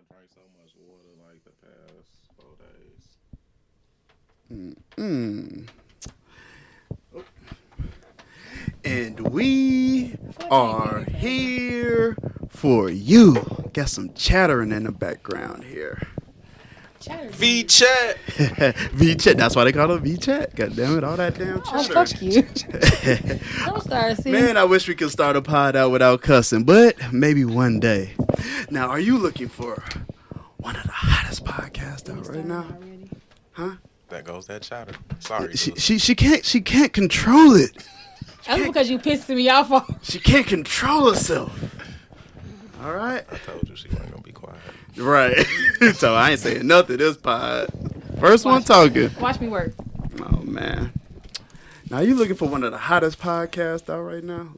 drank so much water like the past 4 days. And we are here for you. Got some chattering in the background here. Vee Chat. Vee Chat. That's why they call it Vee Chat. God damn it, all that damn chatter. Oh, fuck you. Don't start, see. Man, I wish we could start a pod out without cussing, but maybe one day. Now, are you looking for one of the hottest podcasts out right now? Huh? There goes that chatter. Sorry. She can't control it. That's because you pissing me off. She can't control herself. All right. I told you she wasn't gonna be quiet. Right. So I ain't saying nothing this pod. First one talking. Watch me work. Oh man. Now you looking for one of the hottest podcasts out right now?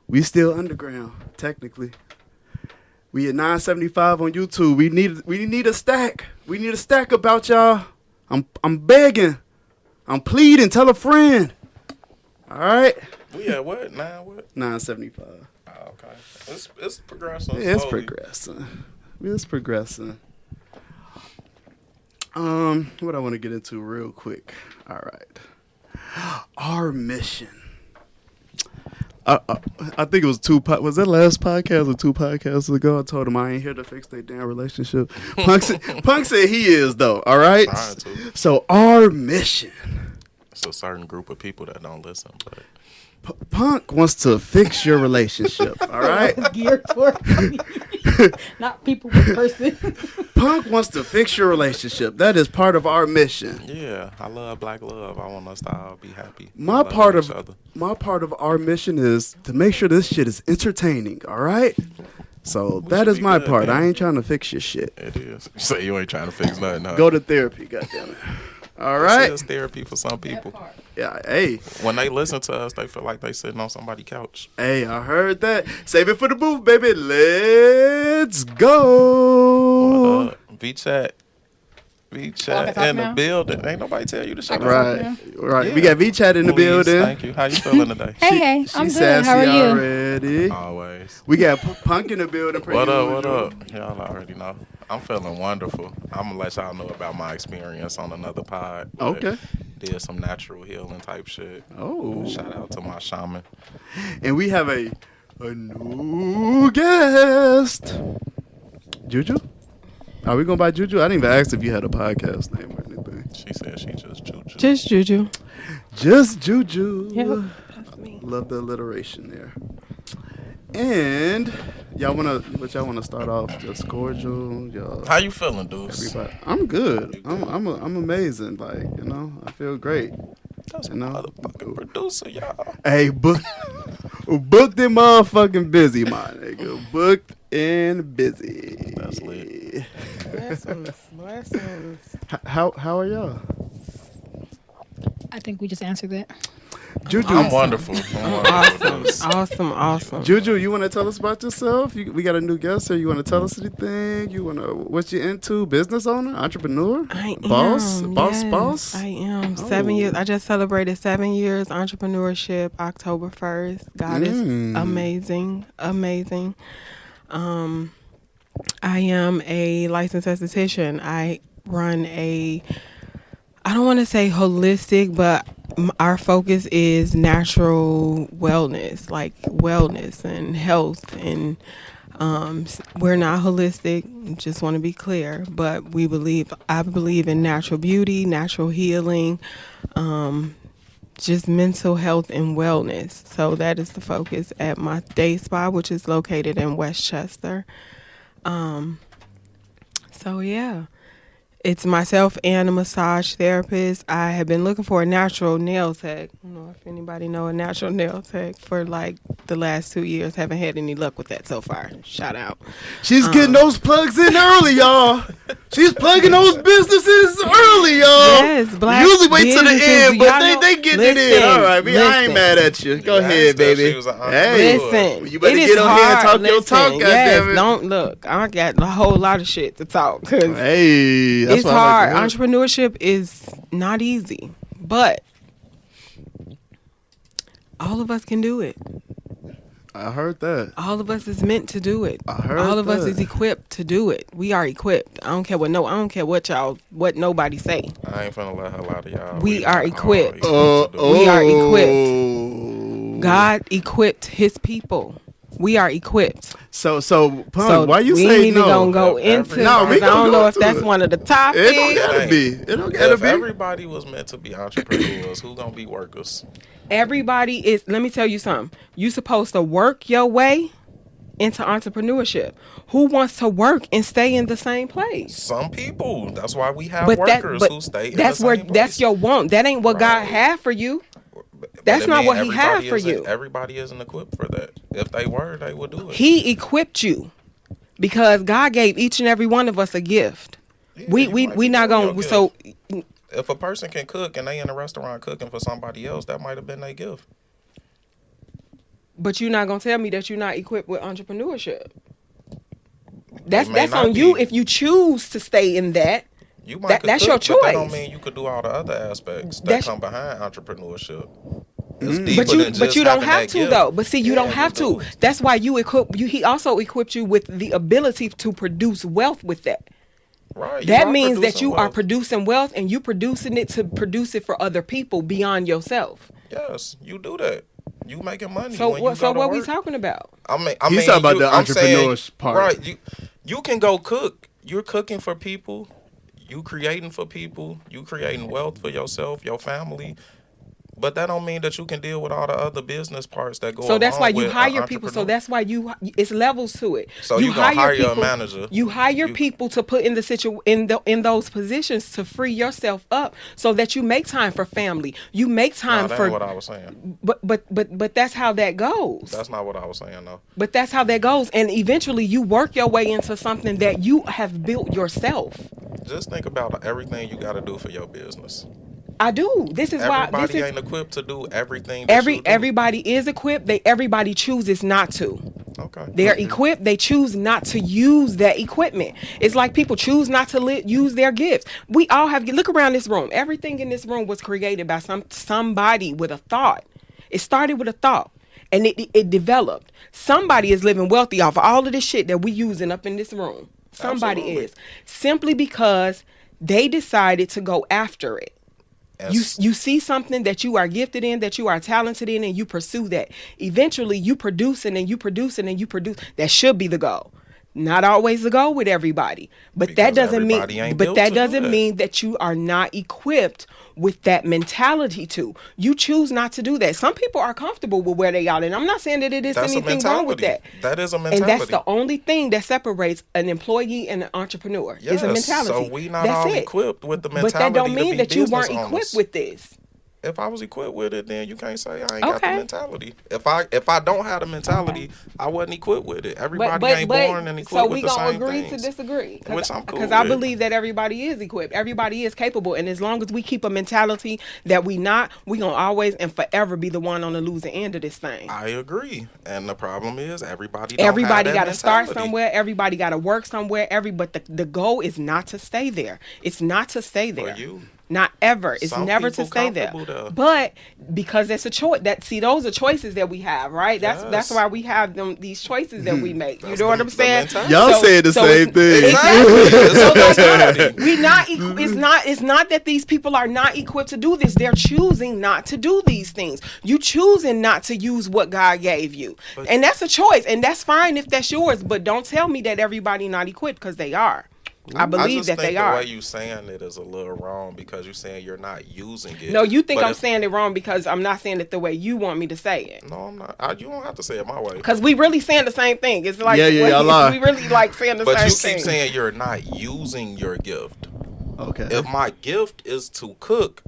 We still underground, technically. We at 975 on YouTube. We need a stack. We need a stack about y'all. I'm begging. I'm pleading. Tell a friend. All right. We at what? 975. Oh, okay. It's progressing. Yeah, it's slowly. progressing. It's progressing. What I want to get into real quick. All right. Our mission. I think it was was that last podcast or 2 podcasts ago? I told him I ain't here to fix their damn relationship. Punk said he is though. All right. Trying to. So our mission. It's a certain group of people that don't listen, but Punk wants to fix your relationship. All right. Geared towards me. Not people with person. Punk wants to fix your relationship. That is part of our mission. yeah, I love black love. I want us to all be happy. My Love part each of other. our mission is to make sure this shit is entertaining. All right. So We that should is be my good, part. man. I ain't trying to fix your shit. It is. You say you ain't trying to fix nothing. Huh? Go to therapy. Goddamn it. All This right. is therapy for some people. Yeah. Hey. When they listen to us, they feel like they sitting on somebody's couch. Hey. I heard that. Save it for the booth, baby. Let's go. Vee Chat. Vee Chat talk in the now? building. Ain't nobody tell you to shut up. Right. Right. Yeah. We got Vee Chat in the Please, building. Thank you. How you feeling today? Hey, She I'm good. sassy How are you? already. Always. We got Punk in the building. What up? What up? Y'all already know. I'm feeling wonderful. I'm gonna let y'all know about my experience on another pod. but Okay. Did some natural healing type shit. Oh. Shout out to my shaman. And we have a new guest. Juju? Are we going by Juju? I didn't even ask if you had a podcast name or anything. She said she just Juju. Just Juju. Just Juju. Yep. That's me. Love the alliteration there. And y'all wanna start off just cordial, y'all. How you feeling, Deuce? Everybody. I'm good. I'm amazing. Like, I feel great. That's You know? motherfucking producer, y'all. Hey, booked and motherfucking busy, my nigga. Booked and busy. That's lit. Blessings. How are y'all? I think we just answered that. Juju, I'm wonderful. I'm wonderful, Deuce. Awesome. Juju, you want to tell us about yourself? We got a new guest here. You want to tell us anything? What you into? Business owner? Entrepreneur? I am. Boss? I am. 7 years. I just celebrated 7 years entrepreneurship October 1st. God is amazing. I am a licensed esthetician. I run I don't want to say holistic, but our focus is natural wellness, like wellness and health. And we're not holistic, just want to be clear, but I believe in natural beauty, natural healing, just mental health and wellness. So that is the focus at my day spa, which is located in Westchester. So yeah, it's myself and a massage therapist. I have been looking for a natural nail tech. I don't know if anybody know a natural nail tech for like the last 2 years. Haven't had any luck with that so far. Shout out. She's getting those plugs in early, y'all. She's plugging those businesses early, y'all. Yes, black Usually wait till the businesses. end, but Y'all know- they getting it in. All right, I ain't mad at you. Go You ahead, asked her if baby. she was an Hey, entrepreneur. Listen, you better it is get on here and hard. talk your Listen, talk, yes, goddammit. don't look. I got a whole lot of shit to talk because Hey, that's it's what I hard. like to hear. Entrepreneurship is not easy, but all of us can do it. I heard that. All of us is meant to do it. I heard All of us that. is equipped to do it. We are equipped. I don't care what what nobody say. I ain't finna let her lie to y'all. We are equipped. To do We it. are equipped. God equipped his people. We are equipped. So Pun, why you we say ain't even no? gonna go If into. No, we I gonna don't go know if into that's it. one of the topics. It don't gotta be. It don't gotta If be. everybody was meant to be entrepreneurs, who gonna be workers? Everybody is. Let me tell you something. You supposed to work your way into entrepreneurship. Who wants to work and stay in the same place? Some people. That's why we have But workers who stay in the that's same where place. that's your want. That ain't what God Right. had for you. But That's it not mean what he had everybody for isn't- you. Everybody isn't equipped for that. If they were, they would do it. He equipped you because God gave each and every one of us a gift. Yeah, we you we might we be not doing gonna your so gift. If a person can cook and they in a restaurant cooking for somebody else, that might have been their gift. but you're not gonna tell me that you're not equipped with entrepreneurship. That's may not on you be. if you choose to stay in that. You might That's cook, your but that don't choice. mean you could do all the other aspects that That's- come behind entrepreneurship. It's deeper But you than just don't having have that to gift. though. But see, you Yeah, don't have to. do. That's why you equip you. He also equipped you with the ability to produce wealth with that. Right. That are means that producing you are wealth. producing wealth and you producing it to produce it for other people beyond yourself. Yes, you do that. You making money. So when what? You So go to what we work. talking about? He's talking about the I'm saying, entrepreneurs part. Right. You can go cook. You're cooking for people. You creating for people. You creating wealth for yourself, your family. But that don't mean that you can deal with all the other business parts that go. So that's why along you with hire an people. So entrepreneur. that's why it's levels to it. So you gonna hire a people, manager. You hire people to put in in those positions to free yourself up so that you make time for family. You make time No, that for. ain't what I was saying. But that's how that goes. That's not what I was saying though. But that's how that goes, and eventually you work your way into something that you have built yourself. Just think about everything you got to do for your business. I do. This is why Everybody this is ain't equipped to do everything. That you do. everybody is equipped. Everybody chooses not to. Okay. They're equipped. They choose not to use that equipment. It's like people choose not to use their gifts. We all have. Look around this room. Everything in this room was created by somebody with a thought. It started with a thought, and it developed. Somebody is living wealthy off of all of this shit that we using up in this room. Somebody Absolutely. is simply because they decided to go after it. You see something that you are gifted in, that you are talented in, and you pursue that. Eventually, you producing and you producing and you produce. That should be the goal. Not always the goal with everybody, but that Because doesn't mean. everybody ain't But built that to do doesn't that. mean that you are not equipped with that mentality to. You choose not to do that. Some people are comfortable with where they are, and I'm not saying that it is That's a anything wrong with that. mentality. That is a mentality. And that's the only thing that separates an employee and an entrepreneur is a Yes, mentality. so we not That's all it. equipped with the But mentality. that don't to mean be that you weren't business equipped owners. with this. If I was equipped with it, then you can't say I ain't got the Okay. mentality. If I don't have the mentality, I wasn't equipped with it. Everybody ain't born and equipped so with we the gonna same agree things. to disagree, Which I'm cool because I with. believe that everybody is equipped, everybody is capable, and as long as we keep a mentality that we gonna always and forever be the one on the losing end of this thing. I agree, and the problem is everybody don't Everybody got got to start somewhere. Everybody got to work somewhere. But the goal is not to stay there. It's not to stay there. For you. Not ever. It's Some never to people stay there. comfortable there. But because it's a choice. Those are choices that we have, right? That's Yes. why we have these choices that we make. You That's know what the- I'm the saying? mentality. Y'all saying the same thing. Exactly. It's a mentality. We not. It's not that these people are not equipped to do this. They're choosing not to do these things. You choosing not to use what God gave you, and that's a choice, and that's fine if that's yours. But don't tell me that everybody not equipped, because they are. I believe just that think they are. The way you saying it is a little wrong because you're saying you're not using it. No, you think But I'm if- saying it wrong because I'm not saying it the way you want me to say it. No, I'm not. You don't have to say it my way. Because we really saying the same thing. It's like Yeah, y'all are. we really like saying the But same you thing. keep saying you're not using your gift. Okay. If my gift is to cook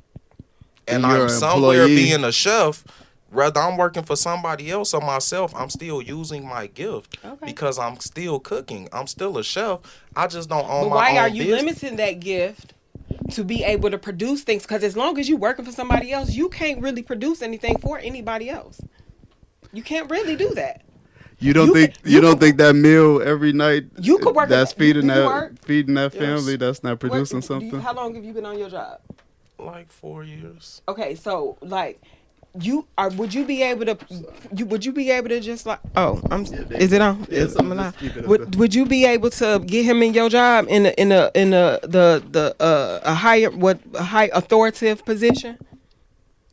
and And you're I'm an somewhere employee. being a chef, whether I'm working for somebody else or myself, I'm still using my gift Okay. because I'm still cooking. I'm still a chef. I just don't own But my why own are you business. limiting that gift to be able to produce things? Because as long as you're working for somebody else, you can't really produce anything for anybody else. You can't really do that. You don't You think could- you you don't could- think that meal every night You could work that's at- feeding do you that work? feeding that Yes. family that's not producing How something? long have you been on your job? Like 4 years. Okay, so like would you be able to just like is it on? Yes, I'm just alive. keep it up there. Would you be able to get him in your job in a high authoritative position?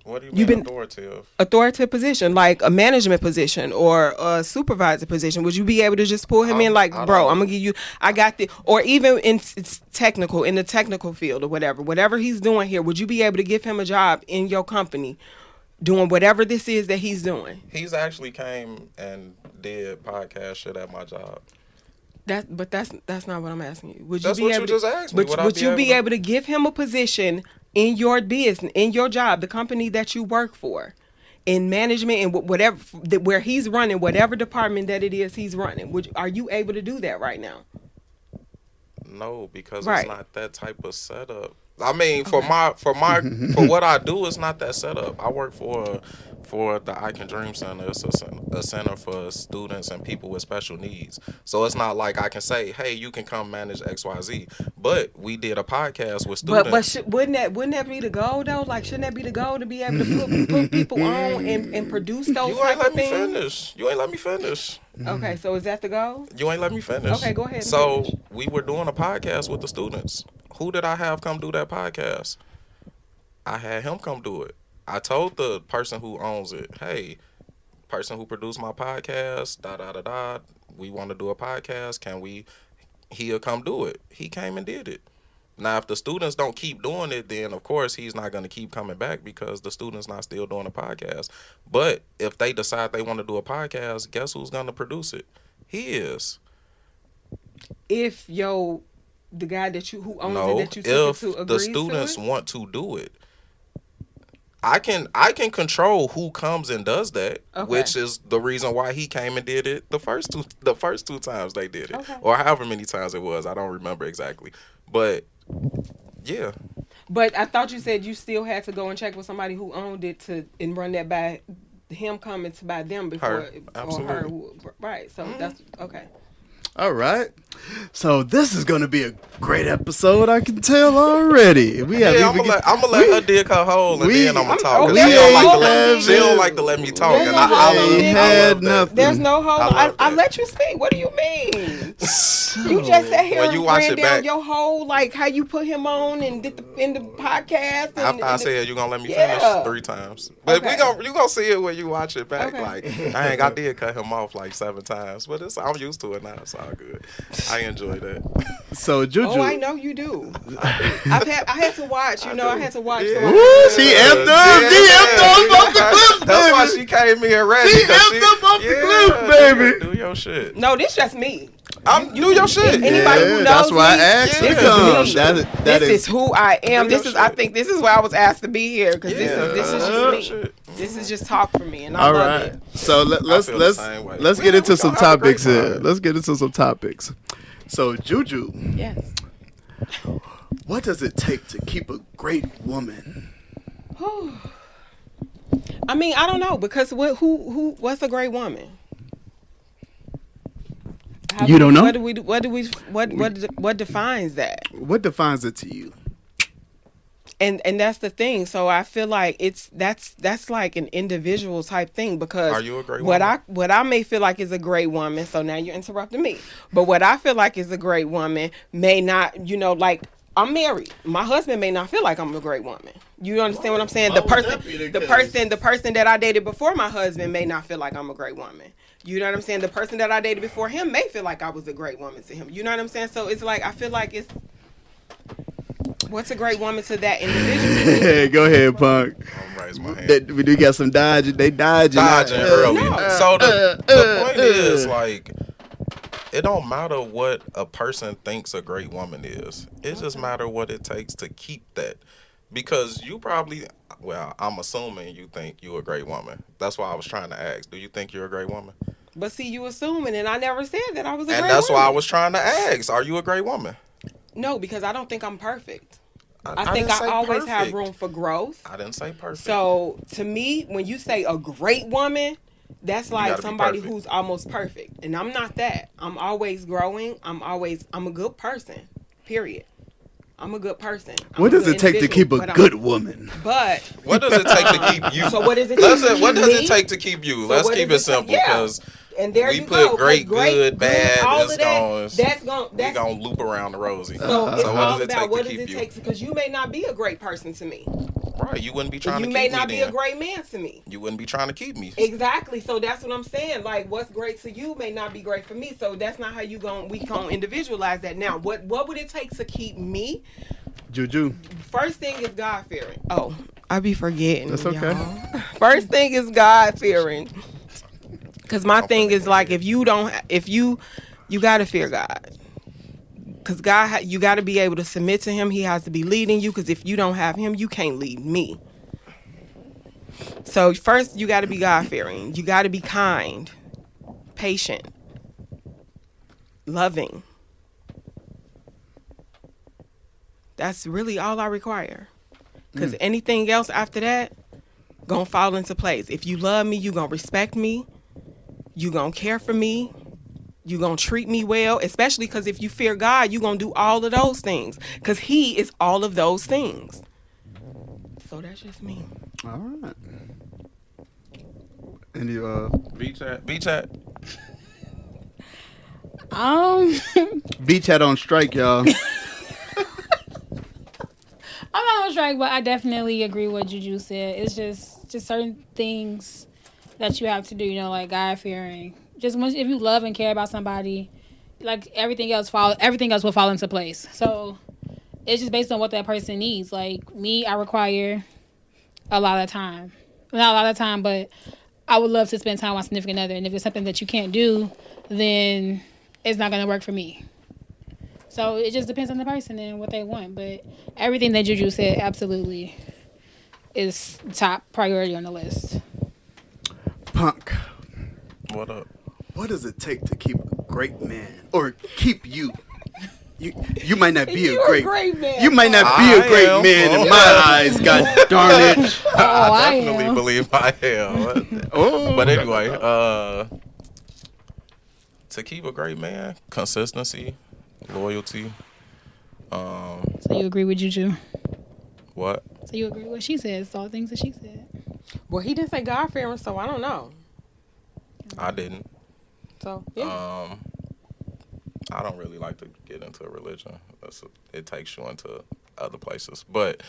What do you You've mean been- authoritative? Authoritative position, like a management position or a supervisor position. Would you be able to just pull him in like, I bro, don't- I'm gonna give you, I got the, or even in it's technical, in the technical field or whatever he's doing here, would you be able to give him a job in your company doing whatever this is that he's doing? He's actually came and did podcast shit at my job. That's not what I'm asking you. Would That's you be what able you to, just asked me. Would you be able to give him a position in your business, in your job, the company that you work for, in management and whatever where he's running, whatever department that it is he's running? Are you able to do that right now? No, because Right. it's not that type of setup. I mean, for what I do, it's not that setup. I work for the I Can Dream Center. It's a center for students and people with special needs. So it's not like I can say, hey, you can come manage XYZ. But we did a podcast with students. But wouldn't that be the goal though? Like, shouldn't that be the goal to be able to put people on and produce those You ain't type let of me things? finish. You ain't let me finish. Okay, so is that the goal? You ain't let me finish. Okay, go ahead and So finish. we were doing a podcast with the students. Who did I have come do that podcast? I had him come do it. I told the person who owns it, hey, person who produced my podcast, we want to do a podcast. He'll come do it. He came and did it. Now, if the students don't keep doing it, then of course he's not going to keep coming back because the students not still doing a podcast. But if they decide they want to do a podcast, guess who's going to produce it? He is. If the guy who owns No, it that you took if it to the agrees students to it? want to do it, I can control who comes and does that, Okay. which is the reason why he came and did it the first two times they did it, Okay. or however many times it was. I don't remember exactly, but yeah, But I thought you said you still had to go and check with somebody who owned it and run that by him coming to by them before Her. or her. Absolutely. Right. So that's okay. All right. So this is going to be a great episode, I can tell already. I'm I'm gonna let her dig her hole and then I'm gonna talk. 'Cause we she don't like to let me talk, There's and no I hole. love, Ain't I had love that. nothing. There's no hole. I love I that. let you speak. What do you mean? You just sat here When and you watch ran it down back- your whole like how you put him on and did in the podcast. And, After I and the- said you're gonna let me Yeah. finish 3 times, but Okay. you gonna see it when you watch it back. Okay. Like I did cut him off like 7 times, but I'm used to it now. It's all good. I enjoy that. So Juju. Oh, I know you do. I had to watch. I had to watch. Yeah. some- Woo, she amped up. She amped up off the clips, That's why baby. she came here ready. She 'cause amped up off the clips, baby. Do your shit. No, this just me. Do your shit. Anybody who knows that's why me, I asked her this to is come. me. That This is who I am. Do your This is. I shit. think this is why I was asked to be here because this is do just your me. shit. This is just talk for me, and I All love right. it. So let's feel the same way. let's We get gonna into some have a great topics here. time. Let's get into some topics. So Juju, Yes. what does it take to keep a great woman? I mean, I don't know because what's a great woman? You don't know? What defines that? What defines it to you? And that's the thing. So I feel like that's like an individual type thing because Are you a great what woman? what I may feel like is a great woman. So now you're interrupting me. But what I feel like is a great woman may not, like I'm married. My husband may not feel like I'm a great woman. You understand what I'm saying? Why would that be the case? The person that I dated before my husband may not feel like I'm a great woman. You know what I'm saying? The person that I dated before him may feel like I was a great woman to him. You know what I'm saying? So it's like I feel like it's what's a great woman to that individual? Go ahead, Punk. I'm raise my hand. We do got some dodging. They dodging. Dodging early. No. So the point is like it don't matter what a person thinks a great woman is. It just matter what it takes to keep that. Because you probably, I'm assuming you think you're a great woman. That's why I was trying to ask. Do you think you're a great woman? But see, you assuming, and I never said that I was a great And that's woman. why I was trying to ask. Are you a great woman? No, because I don't think I'm perfect. I didn't think say I always have perfect. room for growth. I didn't say perfect. So to me, when you say a great woman, that's like gotta be somebody perfect. who's almost perfect. And I'm not that. I'm always growing. I'm a good person. Period. I'm a good person. What does it take to keep a good woman? But what does it take to keep you? so what does it? What does it take to keep you? So Let's keep it simple because and there we you put go. great, good, bad. All of That's that's gonna loop around the rosy. So it's what all does it about take what to does keep it you? take? Because you may not be a great person to me. Right, you wouldn't be trying to You keep may me not be then. a great man to me. You wouldn't be trying to keep me. Exactly. So that's what I'm saying. Like, what's great to you may not be great for me. So that's not how we gonna individualize that. Now, what would it take to keep me? Juju. First thing is God fearing. Oh, I be forgetting. That's okay. Y'all. First thing is God fearing. Cause my thing is like if you gotta fear God. Cause God, you gotta be able to submit to Him. He has to be leading you. Cause if you don't have Him, you can't lead me. So first, you gotta be God fearing. You gotta be kind, patient, loving. That's really all I require. Because anything else after that, gonna fall into place. If you love me, you gonna respect me. You gonna care for me. You gonna treat me well. Especially because if you fear God, you gonna do all of those things. Because He is all of those things. So that's just me. All right. Any Vee Chat. Vee Chat on strike, y'all. I'm not on strike, but I definitely agree with what Juju said. It's just certain things that you have to do, you know, like God fearing. Just once, if you love and care about somebody, like everything else will fall into place. So it's just based on what that person needs. Like me, I require a lot of time. Not a lot of time, but I would love to spend time with my significant other. And if it's something that you can't do, then it's not going to work for me. So it just depends on the person and what they want. But everything that Juju said absolutely is top priority on the list. Punk. What up? What does it take to keep a great man or keep you? You might not be a great man. You might not be a great man in my eyes. God darn it! I definitely believe I am. But anyway, to keep a great man, consistency, loyalty. So you agree with Juju? What? So you agree with what she said? It's all things that she said. Well, he didn't say God fearing, so I don't know. I didn't. So yeah. I don't really like to get into a religion. It takes you into other places. But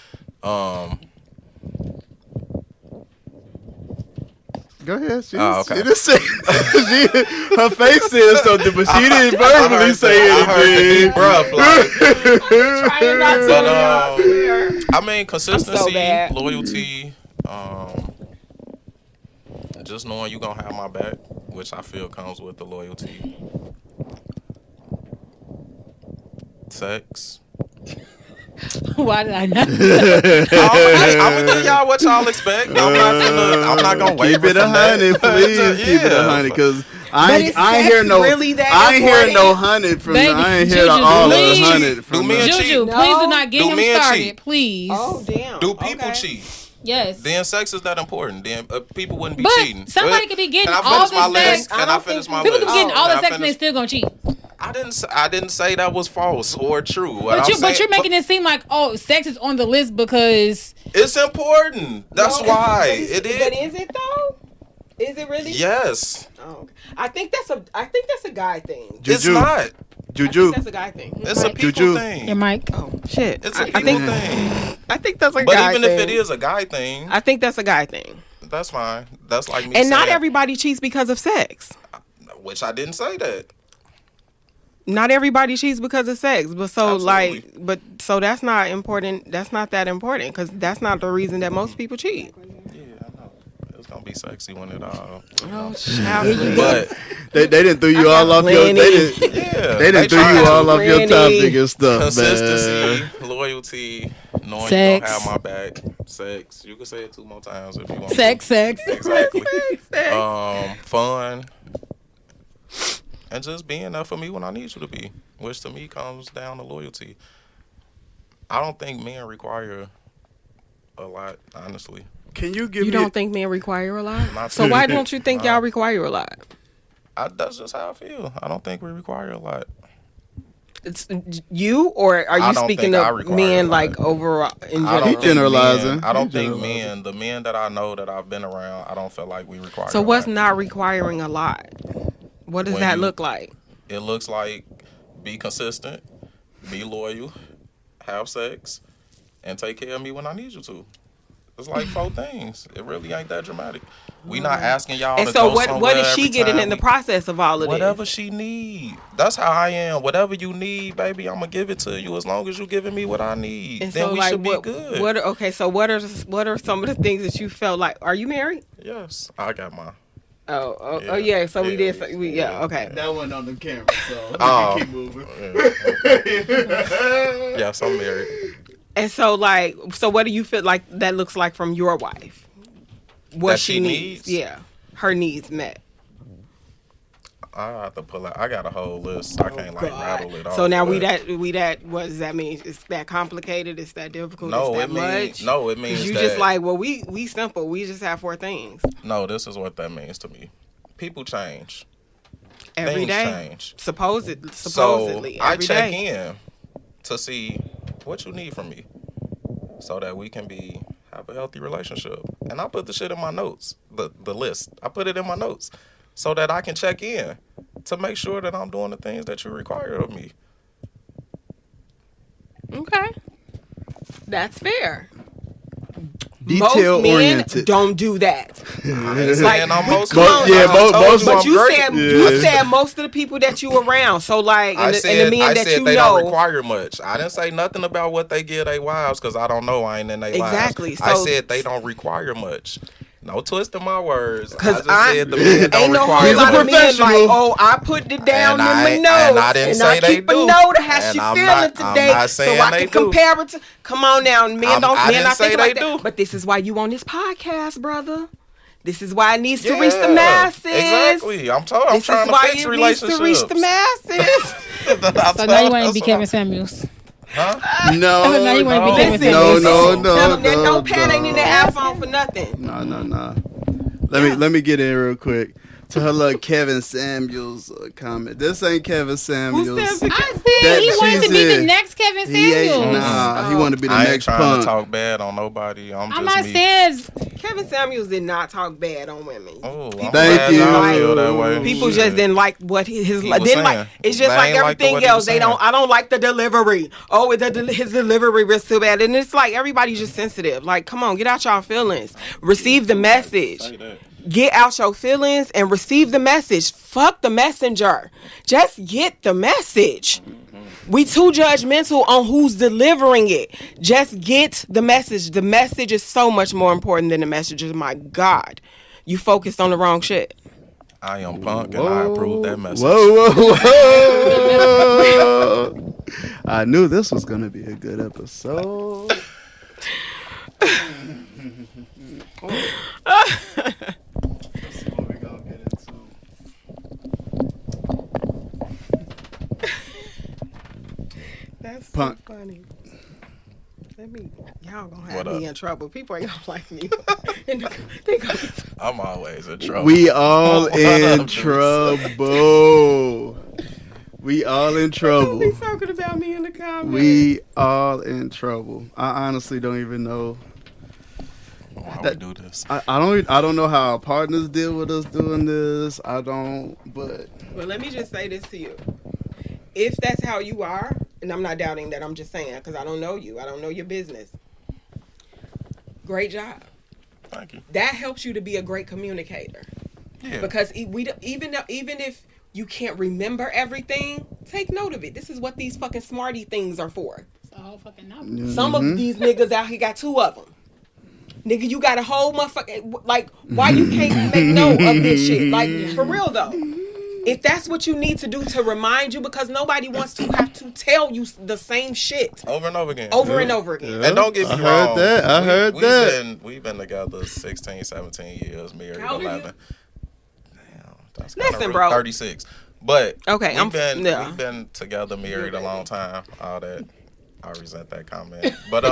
Go ahead. She okay. didn't say. Her face said something, but she didn't verbally say I heard the anything. deep breath. Like, Trying not to I mean, consistency, bad. loyalty, just knowing you gonna have my back, which I feel comes with the loyalty. Sex. Why did I not? I'm gonna give y'all what y'all expect. I'm not gonna waver Keep it from that. 100, please. Keep it 100, because I ain't hear no. Really that I ain't hear important? no 100 from. Baby, I ain't hear Juju, all of please. 100 from. Do me and them. cheat. Juju, No. please do not get Do him men started, cheat? please. Oh damn. Do people Okay. cheat? Yes. Then sex is that important. Then people wouldn't be But cheating. somebody could be getting Can I all finish my the sex. list? Can I finish my People list? could be getting all Can the I sex and they finish? still gonna cheat. I didn't say that was false or true. What But I'm saying, you're making it seem like, oh, sex is on the list because it's important. That's why it is. But is it though? Is it really? Yes. Oh, okay. I think that's a guy thing. Juju. It's not. Juju. That's a guy thing. It's a people Juju. thing. your mic. Oh shit. It's a I people think thing. I think that's a But guy even thing. if it is a guy thing, I think that's a guy thing. that's fine. That's like me And saying, not everybody cheats because of sex. which I didn't say that. Not everybody cheats because of sex, but so Absolutely. so that's not important. That's not that important because that's not the reason that most people cheat. Yeah, I know. It's gonna be sexy when it all. Oh, child. But They didn't throw you all off your. plenty. yeah, They didn't throw trying you to. all off your Plenty. topic and stuff, Consistency, man. loyalty, knowing Sex. you don't have my back. Sex. You can say it 2 more times if you want. Sex. Exactly. Sex. Fun. And just being there for me when I need you to be, which to me comes down to loyalty. I don't think men require a lot, honestly. Can you give You me? don't think men require a lot? Not So to- why don't you think y'all require a lot? That's just how I feel. I don't think we require a lot. It's you, or are I you don't speaking think I of require men a like lot. overall in I general? don't He think generalizing. men. I don't He think generalizing. the men that I know that I've been around, I don't feel like we require. So a what's lot. not requiring a lot? What does When that you, look like? it looks like be consistent, be loyal, have sex, and take care of me when I need you to. It's like 4 things. It really ain't that dramatic. We not asking y'all And to so go what? What somewhere is she every getting time in the we. process of all of Whatever this? she need. That's how I am. Whatever you need, baby, I'm gonna give it to you as long as you giving me what I need. And Then so we like should be what? good. What? Okay. So what are some of the things that you felt like? Are you married? Yes, I got mine. Oh yeah. So we did. Okay. That one on the camera, so Oh. keep moving. Yes, I'm married. And so like, so what do you feel like that looks like from your wife? What That she she needs? needs? Yeah, her needs met. I have to pull out. I got a whole list. I can't like rattle it off. So now we but- that. What does that mean? Is that complicated? Is that difficult? No, is that it means much? no. It means You that just like, well, we simple. We just have 4 things no. This is what that means to me. People change. every Things day. change. Supposedly, So I every check day. in to see what you need from me, so that we can have a healthy relationship. And I put the shit in my notes, the list. I put it in my notes, so that I can check in to make sure that I'm doing the things that you require of me. Okay, that's fair. Detail Most men oriented. don't do that. I ain't saying I'm most. come on. Yeah, I told most- you I'm But you great. said Yeah. you said most of the people that you around. So like, and, the men I that said you they know. don't require much. I didn't say nothing about what they give their wives because I don't know. I ain't in their Exactly, lives. I so- said they don't require much. No twisting my words. I 'Cause just I- said the men don't Ain't no require whole He's a lot much. of men like, professional. oh, I put it down And in my I- notes, and I didn't say I they keep a do. note of how And she I'm feeling not- I'm today, not so saying I they can do. compare it to. Come on now, men I men didn't not say think they like that. do. But this is why you on this podcast, brother. This is why it needs to Yeah, reach the masses. Exactly. I'm This is trying to why fix it needs relationships. to reach the masses. So now you want to be Kevin Samuels. Huh? No, now you wanna be no, Kevin no, Samuels. no, no, Tell them that no, notepad ain't in the no. iPhone for nothing. No. Let me get in real quick to her little Kevin Samuels comment. This ain't Kevin Samuels. said I said That he wanted to be she's the in. next Kevin He ain't. Samuels. Nah, he want to be the I ain't next trying punk. to talk bad on nobody. I'm I'm just not me. saying Kevin Samuels did not talk bad on women. Oh, I'm People Thank glad you. y'all feel that way. People Shit. just didn't like what his He was didn't like. saying. It's just They like ain't like the everything what he else. was They don't. saying. I don't like the delivery. Oh, his delivery was too bad, and it's like everybody's just sensitive. Like, come on, get out y'all feelings. Receive the message. Say that. Get out your feelings and receive the message. Fuck the messenger. Just get the message. We too judgmental on who's delivering it. Just get the message. The message is so much more important than the messages. My God, you focused on the wrong shit. I am punk and I approve that message. Whoa. I knew this was gonna be a good episode. Let's see what we gonna get into. That's Punk. so funny. Y'all gonna What have up? me in trouble. People ain't gonna like me. They gonna- I'm always in trouble. We all What in up, Deuce? trouble. We all in Don't trouble. be talking about me in the comments. We all in trouble. I honestly don't even know. Why that- we do this? I don't know how our partners deal with us doing this. I don't. But Well, let me just say this to you. If that's how you are, and I'm not doubting that, I'm just saying because I don't know you. I don't know your business. Great job. Thank you. That helps you to be a great communicator. Yeah. Because even if you can't remember everything, take note of it. This is what these fucking smarty things are for. it's a whole fucking number. Some of these niggas out here got 2 of them. Nigga, you got a whole motherfucking, like, why you can't make note of this shit? Like, for real though. If that's what you need to do to remind you, because nobody wants to have to tell you the same shit Over and over again. over and over again. And don't get me I wrong. heard that. I heard that. We've been together 16, 17 years, married How old are you? 11. Damn, that's Listen, kinda bro. 36. But Okay, we've been together, married a long time. All that. I resent that comment. But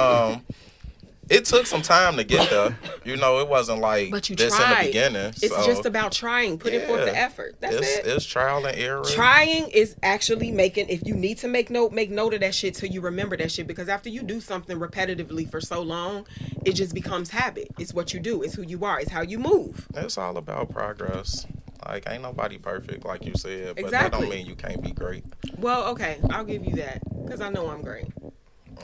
it took some time to get there. You know, it wasn't like But you this in tried. the beginning. It's so, just about trying, putting forth the effort. That's it. It's trial and error. Trying is actually making. If you need to make note of that shit till you remember that shit. Because after you do something repetitively for so long, it just becomes habit. It's what you do. It's who you are. It's how you move. It's all about progress. Like, ain't nobody perfect, like you said, but that Exactly. don't mean you can't be great. Well, okay, I'll give you that because I know I'm great.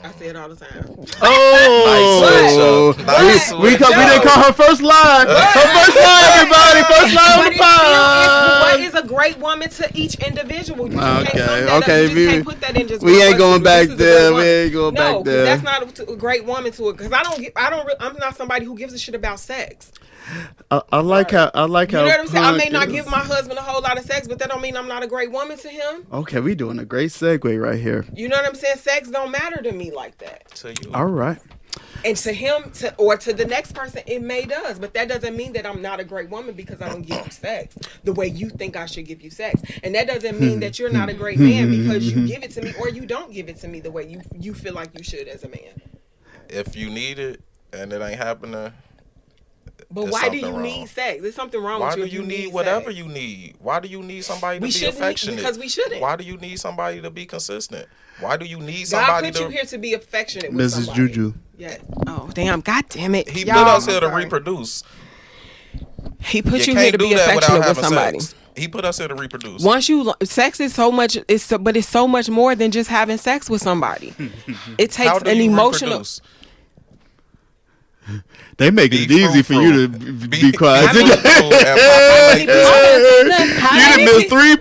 I say it all the time. Oh, Nice switch. we didn't call her first line. Her first line, everybody. First line on the pod. What is a great woman to each individual? You just can't sum that up. Okay, You just can't put that in just we one ain't going person. back This is a there. great We woman. ain't going back No, there. that's not a great woman to it. Because I'm not somebody who gives a shit about sex. I like how. You know what I'm saying? I may Punk not is- give my husband a whole lot of sex, but that don't mean I'm not a great woman to him. Okay, we doing a great segue right here. You know what I'm saying? Sex don't matter to me like that. To you. All right. And to him, or to the next person, it may does. But that doesn't mean that I'm not a great woman because I don't give you sex the way you think I should give you sex. And that doesn't mean that you're not a great man because you give it to me or you don't give it to me the way you feel like you should as a man. If you need it and it ain't happening, But there's why do you something wrong. need sex? There's something wrong Why with do you if you need sex. whatever you need? Why do you need somebody to We be shouldn't affectionate? because we shouldn't. Why do you need somebody to be consistent? Why do you need God somebody put you to... here to be affectionate with Mrs. somebody. Juju. Yes. Oh, damn. God damn it. He Y'all, put us here to I'm sorry. reproduce. He put you can't here to do be that without affectionate with having somebody. sex. He put us here to reproduce. Once you sex is so much, but it's so much more than just having sex with somebody. It How takes do an you emotional. reproduce? They making it Be easy for you to fruitful. be quiet. fruitful and many populate this. How You many done missed pe- 3 how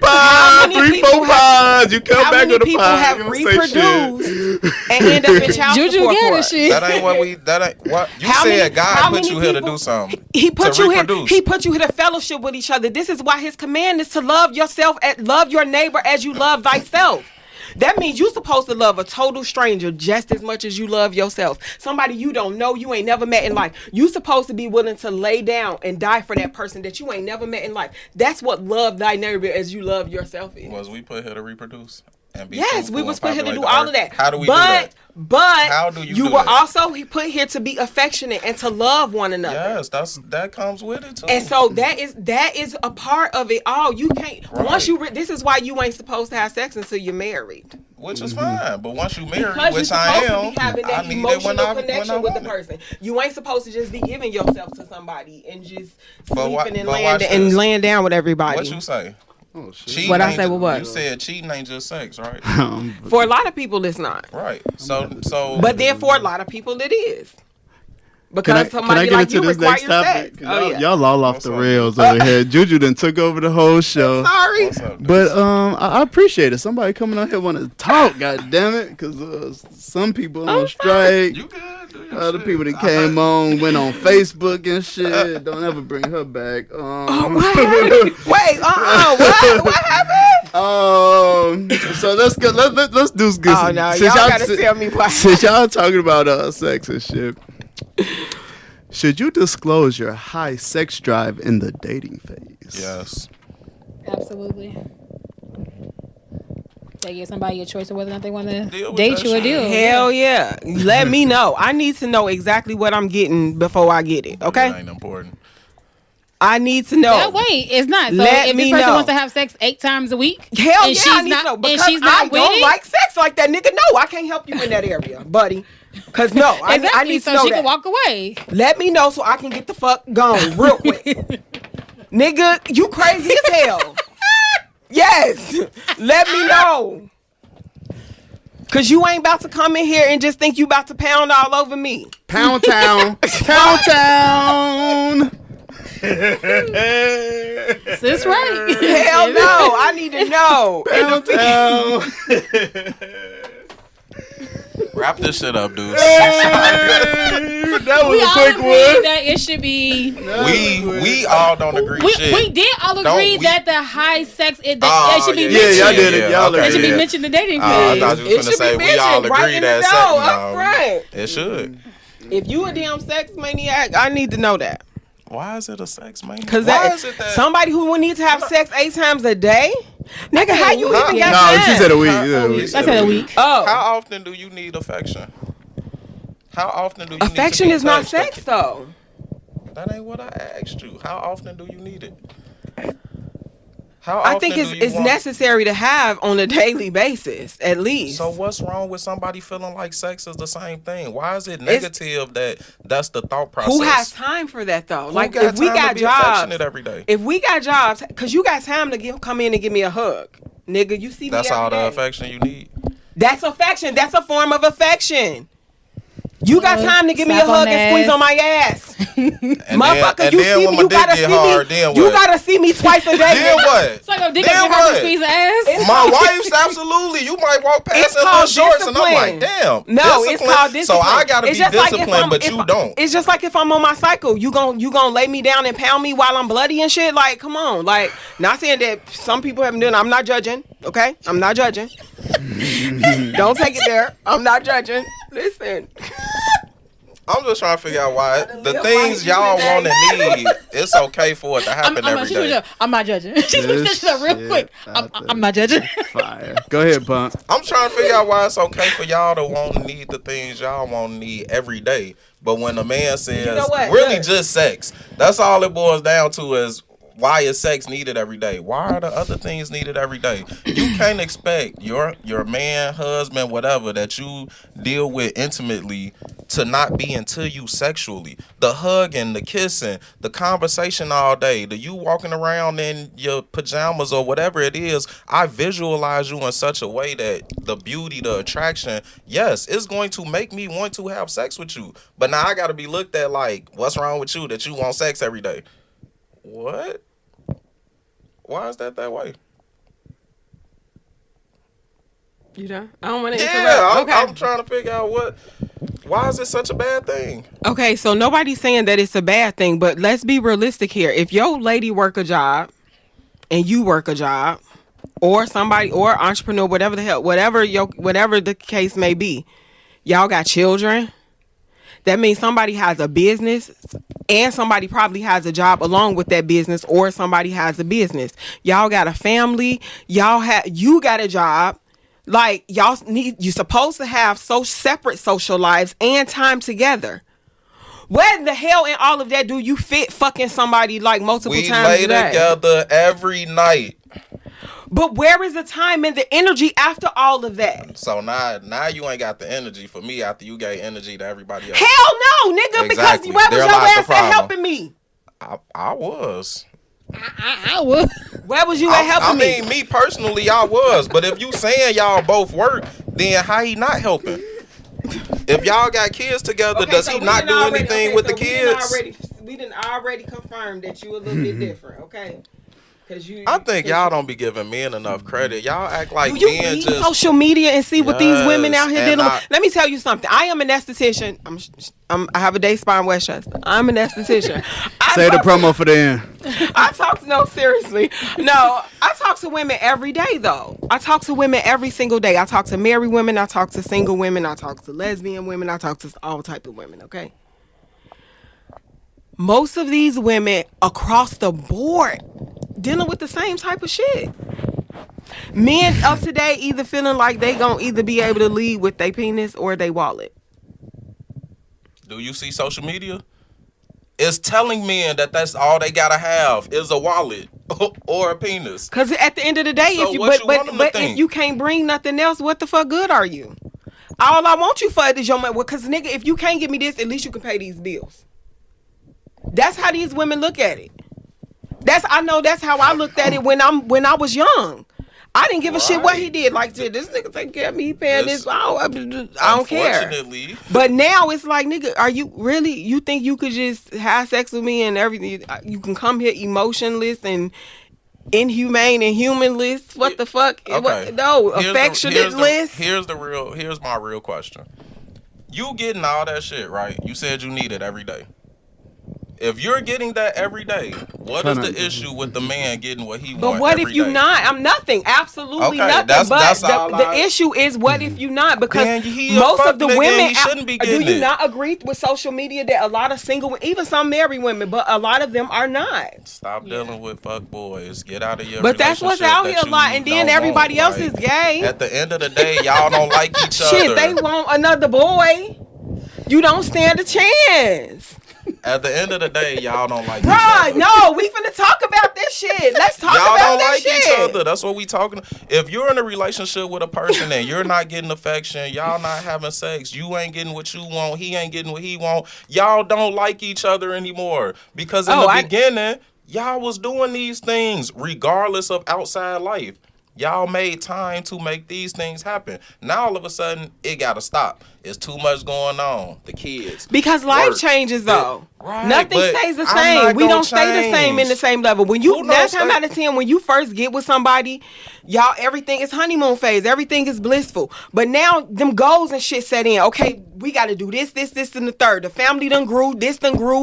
pods, many 3, 4 people have- pods. You come How back many on the people pod. have you don't say reproduced shit. and end up in child Juju support get it, court? shit. That ain't what we. That ain't what you How said. many- God how put many you here to people- do something. He put to you here. reproduce. He put you here to fellowship with each other. This is why his command is to love yourself, love your neighbor as you love thyself. That means you're supposed to love a total stranger just as much as you love yourself. Somebody you don't know, you ain't never met in life. You supposed to be willing to lay down and die for that person that you ain't never met in life. That's what love thy neighbor as you love yourself is. Was we put here to reproduce and be Yes, fruitful we was and put here to populate do the all earth? of that. How do we do that? But How do you do were that? also put here to be affectionate and to love one another. Yes, that comes with it too. And so that is a part of it all. You can't Right. once you this is why you ain't supposed to have sex until you're married. Which is fine, but once you marry, Because you're which I supposed to am, be having I that need it emotional when I connection with the want it. person. You ain't supposed to just be giving yourself to somebody and just But sleeping and watch laying this. laying down with everybody. What you say? Oh, shit. Cheating What I ain't say with what? You said cheating ain't just sex, right? For a lot of people, it's not. Right. So. But then for a lot of people, it is. Can I Because somebody get like into you this require next topic? sex. 'Cause Oh y'all, yeah. y'all all off What's the up? rails over here. Juju done took over the whole show. Sorry. What's up, Deuce? But I appreciate it. Somebody coming out here want to talk. God damn it, because some people on strike. You good? Do your Other shit. people that came on went on Facebook and shit. Don't ever bring her back. What happened? Wait, what happened? So let's go. Let's do this. Oh no, y'all gotta tell me why. Since y'all talking about sex and shit, should you disclose your high sex drive in the dating phase? Yes. Absolutely. They give somebody a choice of whether or not they want to Deal with date that you or shit. deal. Hell yeah. Let me know. I need to know exactly what I'm getting before I get it. Okay? That ain't important. I need to know. That way, it's not. So Let if me this person know. wants to have sex 8 times a week, Hell and yeah, she's I need not, to know. and Because she's not I with don't it, like sex like that, nigga. No, I can't help you in that area, buddy. Because no, I exactly. need to So know she that. can walk away. Let me know so I can get the fuck gone real quick. Nigga, you crazy as hell. Yes. Let me know. Cause you ain't about to come in here and just think you about to pound all over me. Pound Town. Pound Town. That's right. Hell no, I need to know. Pound Town. Wrap this shit up, dude. That was We a all quick agree one. that it should be. We all don't agree. Shit. We did all Don't agree we- that the high sex it should be yeah, mentioned. y'all did it. Y'all That should be yeah. mentioned in the dating I phase. thought you was It gonna should say be we all mentioned right agree in that the sex. door, No, up front. it should. If you a damn sex maniac, I need to know that. Why is it a sex man? Cause Why is it that somebody who would need to have sex 8 times a day, nigga, how you even got No, time? she said a week. Huh? Yeah, a week. I said a week. Oh, How often do you need affection? How often do you Affection need to be is not touched? sex, though. That ain't what I asked you. How often do you need it? How I often think do you it's want? necessary to have on a daily basis, at least. So what's wrong with somebody feeling like sex is the same thing? Why is it negative that's the thought process? Who has time for that though? Who Like got if we time to got be jobs, affectionate every day? if we got jobs, cause you got time to come in and give me a hug, nigga. You see me That's every all the day. affection you need. That's affection. That's a form of affection. You got time to give me a Slap on hug the and squeeze ass. on my ass. And Motherfucker, then, you see when me, my you dick gotta get see hard, me. then You what? gotta see me twice a day. Then what? It's like a dick Then up your what? squeeze the ass. My wife's absolutely. You might walk past It's in little called shorts, and I'm like, discipline. damn. No, it's discipline. called discipline. So I gotta It's be just like if disciplined, but you don't. It's just like if I'm on my cycle, you gon' lay me down and pound me while I'm bloody and shit. Like, come on. Like, not saying that some people haven't done. I'm not judging. Okay, I'm not judging. Don't take it there. I'm not judging. Listen. I'm just trying to figure out why the live things life y'all today. want to need. It's okay for it to happen every day. I'm not judging. She switched that shit up real quick. I'm not judging. Fire. Go ahead, Pump. I'm trying to figure out why it's okay for y'all to want to need the things y'all want to need every day. But when a man says know what? really Look. just sex, that's all it boils down to is why is sex needed every day? Why are the other things needed every day? You can't expect your man, husband, whatever that you deal with intimately to not be into you sexually. The hugging, the kissing, the conversation all day, the you walking around in your pajamas or whatever it is, I visualize you in such a way that the beauty, the attraction, yes, it's going to make me want to have sex with you. But now I got to be looked at like, what's wrong with you that you want sex every day? What? Why is that way? You done? I don't want to interrupt. Yeah, Okay. I'm trying to figure out why is it such a bad thing? Okay, so nobody's saying that it's a bad thing, but let's be realistic here. If your lady work a job and you work a job, or somebody, or entrepreneur, whatever the hell, whatever the case may be, y'all got children. That means somebody has a business and somebody probably has a job along with that business, or somebody has a business. Y'all got a family. You got a job. Like, you're supposed to have separate social lives and time together. Where the hell in all of that do you fit fucking somebody like multiple We times lay a day? together every night. But where is the time and the energy after all of that? So now you ain't got the energy for me after you gave energy to everybody else. Hell no, nigga, Exactly. because where was There your lies the ass at problem. helping me? I was. I would. Where was you at helping I mean, me personally, I was. But if you saying y'all both work, then how he not helping? If y'all got kids together, does he not do anything with the kids? We didn't already confirm that you a little bit different, okay? I think y'all don't be giving men enough credit. Y'all act like Do you men read just social media and see what these women out here Yes, dealing and with? Let me tell you something. I am an esthetician. I have a day spa in Westchester. I'm an esthetician. Say the promo for the end. I talk to women every day though. I talk to women every single day. I talk to married women. I talk to single women. I talk to lesbian women. I talk to all type of women. Okay. Most of these women across the board dealing with the same type of shit. Men of today either feeling like they gonna either be able to lead with their penis or their wallet. Do you see social media? It's telling men that that's all they gotta have is a wallet or a penis. Cause at the end of the day, So if you what you want them to if think? you can't bring nothing else, what the fuck good are you? All I want you for is your money. Well, cause nigga, if you can't give me this, at least you can pay these bills. That's how these women look at it. I know that's how I looked at it when I was young. I didn't give a shit what he did. Like, this nigga taking care of me, he paying this. I don't care. Unfortunately, But now it's like, nigga, are you really? You think you could just have sex with me and everything? You can come here emotionless and inhumane and humanless? What the fuck? okay. No, affectionateless. Here's my real question. You getting all that shit, right? You said you need it every day. If you're getting that every day, what is the issue with the man getting what he wants? But what if every you day? not? I'm nothing. Absolutely Okay, nothing. that's all the issue is what if you not? Because Then he a most fuck of the nigga and women he shouldn't be do getting you it. not agree with social media that a lot of single, even some married women, but a lot of them are not. Stop dealing with fuck boys. Get out of your But that's what's relationship out that here a lot, you and then don't everybody want. else is gay. At the end of the day, y'all don't like each other. Shit, they want another boy. You don't stand a chance. At the end of the day, y'all don't like each Bruh, other. no, we finna talk about this shit. Let's talk Y'all about don't that like shit. each other. That's what we talking. If you're in a relationship with a person and you're not getting affection, y'all not having sex, you ain't getting what you want, he ain't getting what he want, y'all don't like each other anymore. Because in the beginning, y'all was doing these things regardless of outside life. Y'all made time to make these things happen. Now all of a sudden, it gotta stop. It's too much going on. The kids. Because life work, changes though. Right, Nothing but stays the I'm same. not We gonna don't stay the same in the change. same level. When Who you don't 9 stay- times out of 10, when you first get with somebody, y'all everything is honeymoon phase. Everything is blissful. But now them goals and shit set in. Okay, we gotta do this, and the third. The family done grew, this done grew.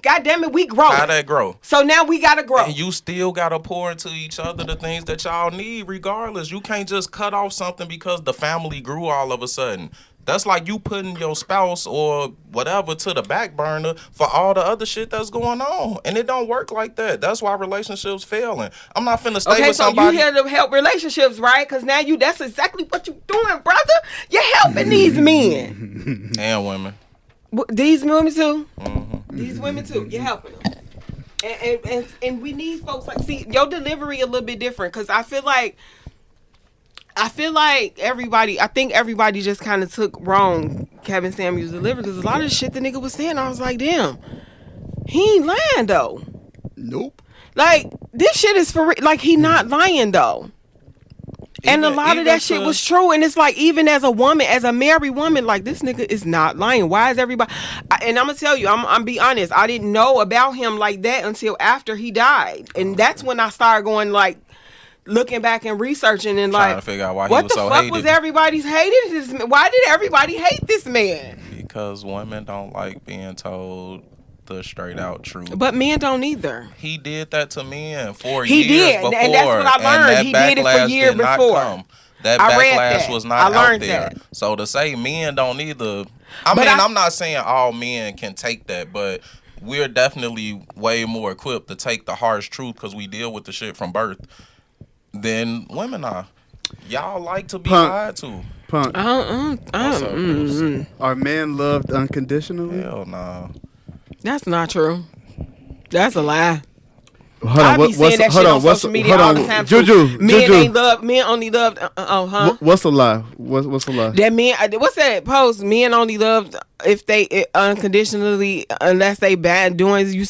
God damn it, we grow. How that grow? So now we gotta grow. And you still gotta pour into each other the things that y'all need regardless. You can't just cut off something because the family grew all of a sudden. That's like you putting your spouse or whatever to the back burner for all the other shit that's going on. And it don't work like that. That's why relationships failing. I'm not finna stay Okay, with so somebody. you here to help relationships, right? Because now that's exactly what you doing, brother. You're helping these men. And women. These women too. Mm-hmm. These women too. You're helping them. And we need folks like, see, your delivery a little bit different, because I feel like everybody, I think everybody just kind of took wrong Kevin Samuels' delivery, because a lot of the shit the nigga was saying, I was like, damn, he ain't lying though. Nope. Like, this shit is for real. Like, he not lying though. And a lot of that shit was true. And it's like, even as a woman, as a married woman, like, this nigga is not lying. Why is everybody... And I'm going to tell you, I'm be honest. I didn't know about him like that until after he died. And that's when I started going, like, looking back and researching and Trying like... to figure out why what he was the so fuck hated. was everybody's hating this man? Why did everybody hate this man? Because women don't like being told the straight out truth. But men don't either. He did that to men for He years did, before. and that's what I learned. He did it for years before. That I read backlash that. was I not out learned there. that. So to say men don't either, I'm not saying all men can take that, but we're definitely way more equipped to take the harsh truth because we deal with the shit from birth than women are. Y'all like to be lied to. Punk. What's up, Deuce? Are men loved unconditionally? Hell nah. That's not true. That's a lie. Hold I on, be seeing that shit on social media all the time. Juju, Men only loved. What's a lie? What's a lie? That men. What's that post? Men only loved if they unconditionally, unless they bad doing you.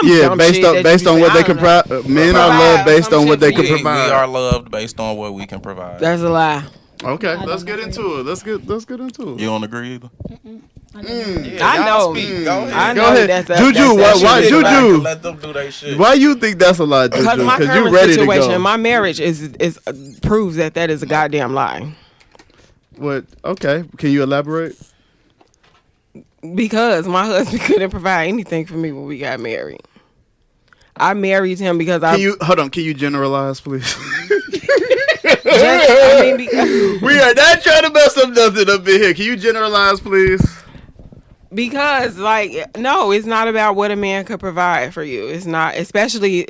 Yeah, based on what they can provide. Men are loved based on what they can provide. We are loved based on what we can provide. That's a lie. Okay, let's get into it. Let's get into it. You don't agree either? I know. Go ahead. I know. Go ahead. That's Juju, why Juju? Let them do their shit. Why you think that's a lie, Juju? Because my Because you current ready to situation, go. my marriage is proves that is a goddamn lie. What? Okay, can you elaborate? Because my husband couldn't provide anything for me when we got married. I married him because Can you generalize, please? We are not trying to mess up nothing up in here. Can you generalize, please? Because, like, no, it's not about what a man could provide for you. It's not, especially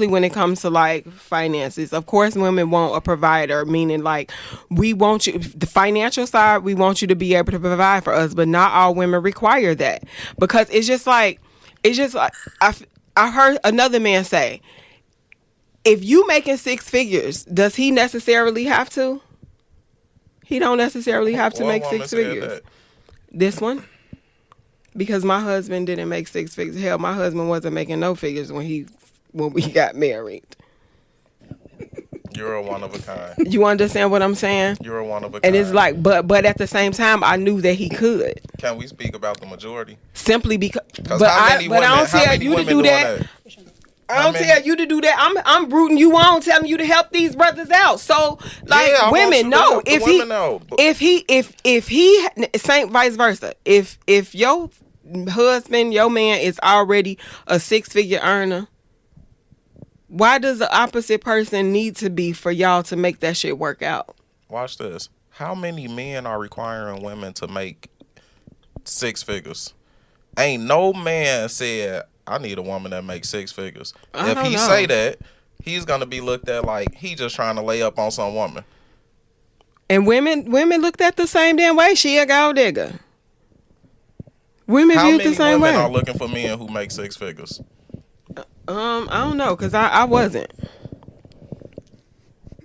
when it comes to, like, finances. Of course, women want a provider, meaning, like, we want you, the financial side, we want you to be able to provide for us, but not all women require that. Because I heard another man say, if you making 6 figures, does he necessarily have to? He don't necessarily have to make 6 figures. This one? Because my husband didn't make 6 figures. Hell, my husband wasn't making no figures when we got married. You're a one of a kind. You understand what I'm saying? You're a one of a kind. And it's like, but at the same time, I knew that he could. Can we speak about the majority? Simply because. But I don't tell you to do that. I don't tell you to do that. I'm rooting you on, telling you to help these brothers out. So, like, yeah, women know if he same vice versa. If your husband, your man is already a 6-figure earner, why does the opposite person need to be for y'all to make that shit work out? Watch this. How many men are requiring women to make 6 figures? Ain't no man said, I need a woman that makes 6 figures. If he say that, he's gonna be looked at like he just trying to lay up on some woman. And women looked at the same damn way. She a gold digger. Women How view it the many same women way. are looking for men who make six figures? I don't know, cause I wasn't.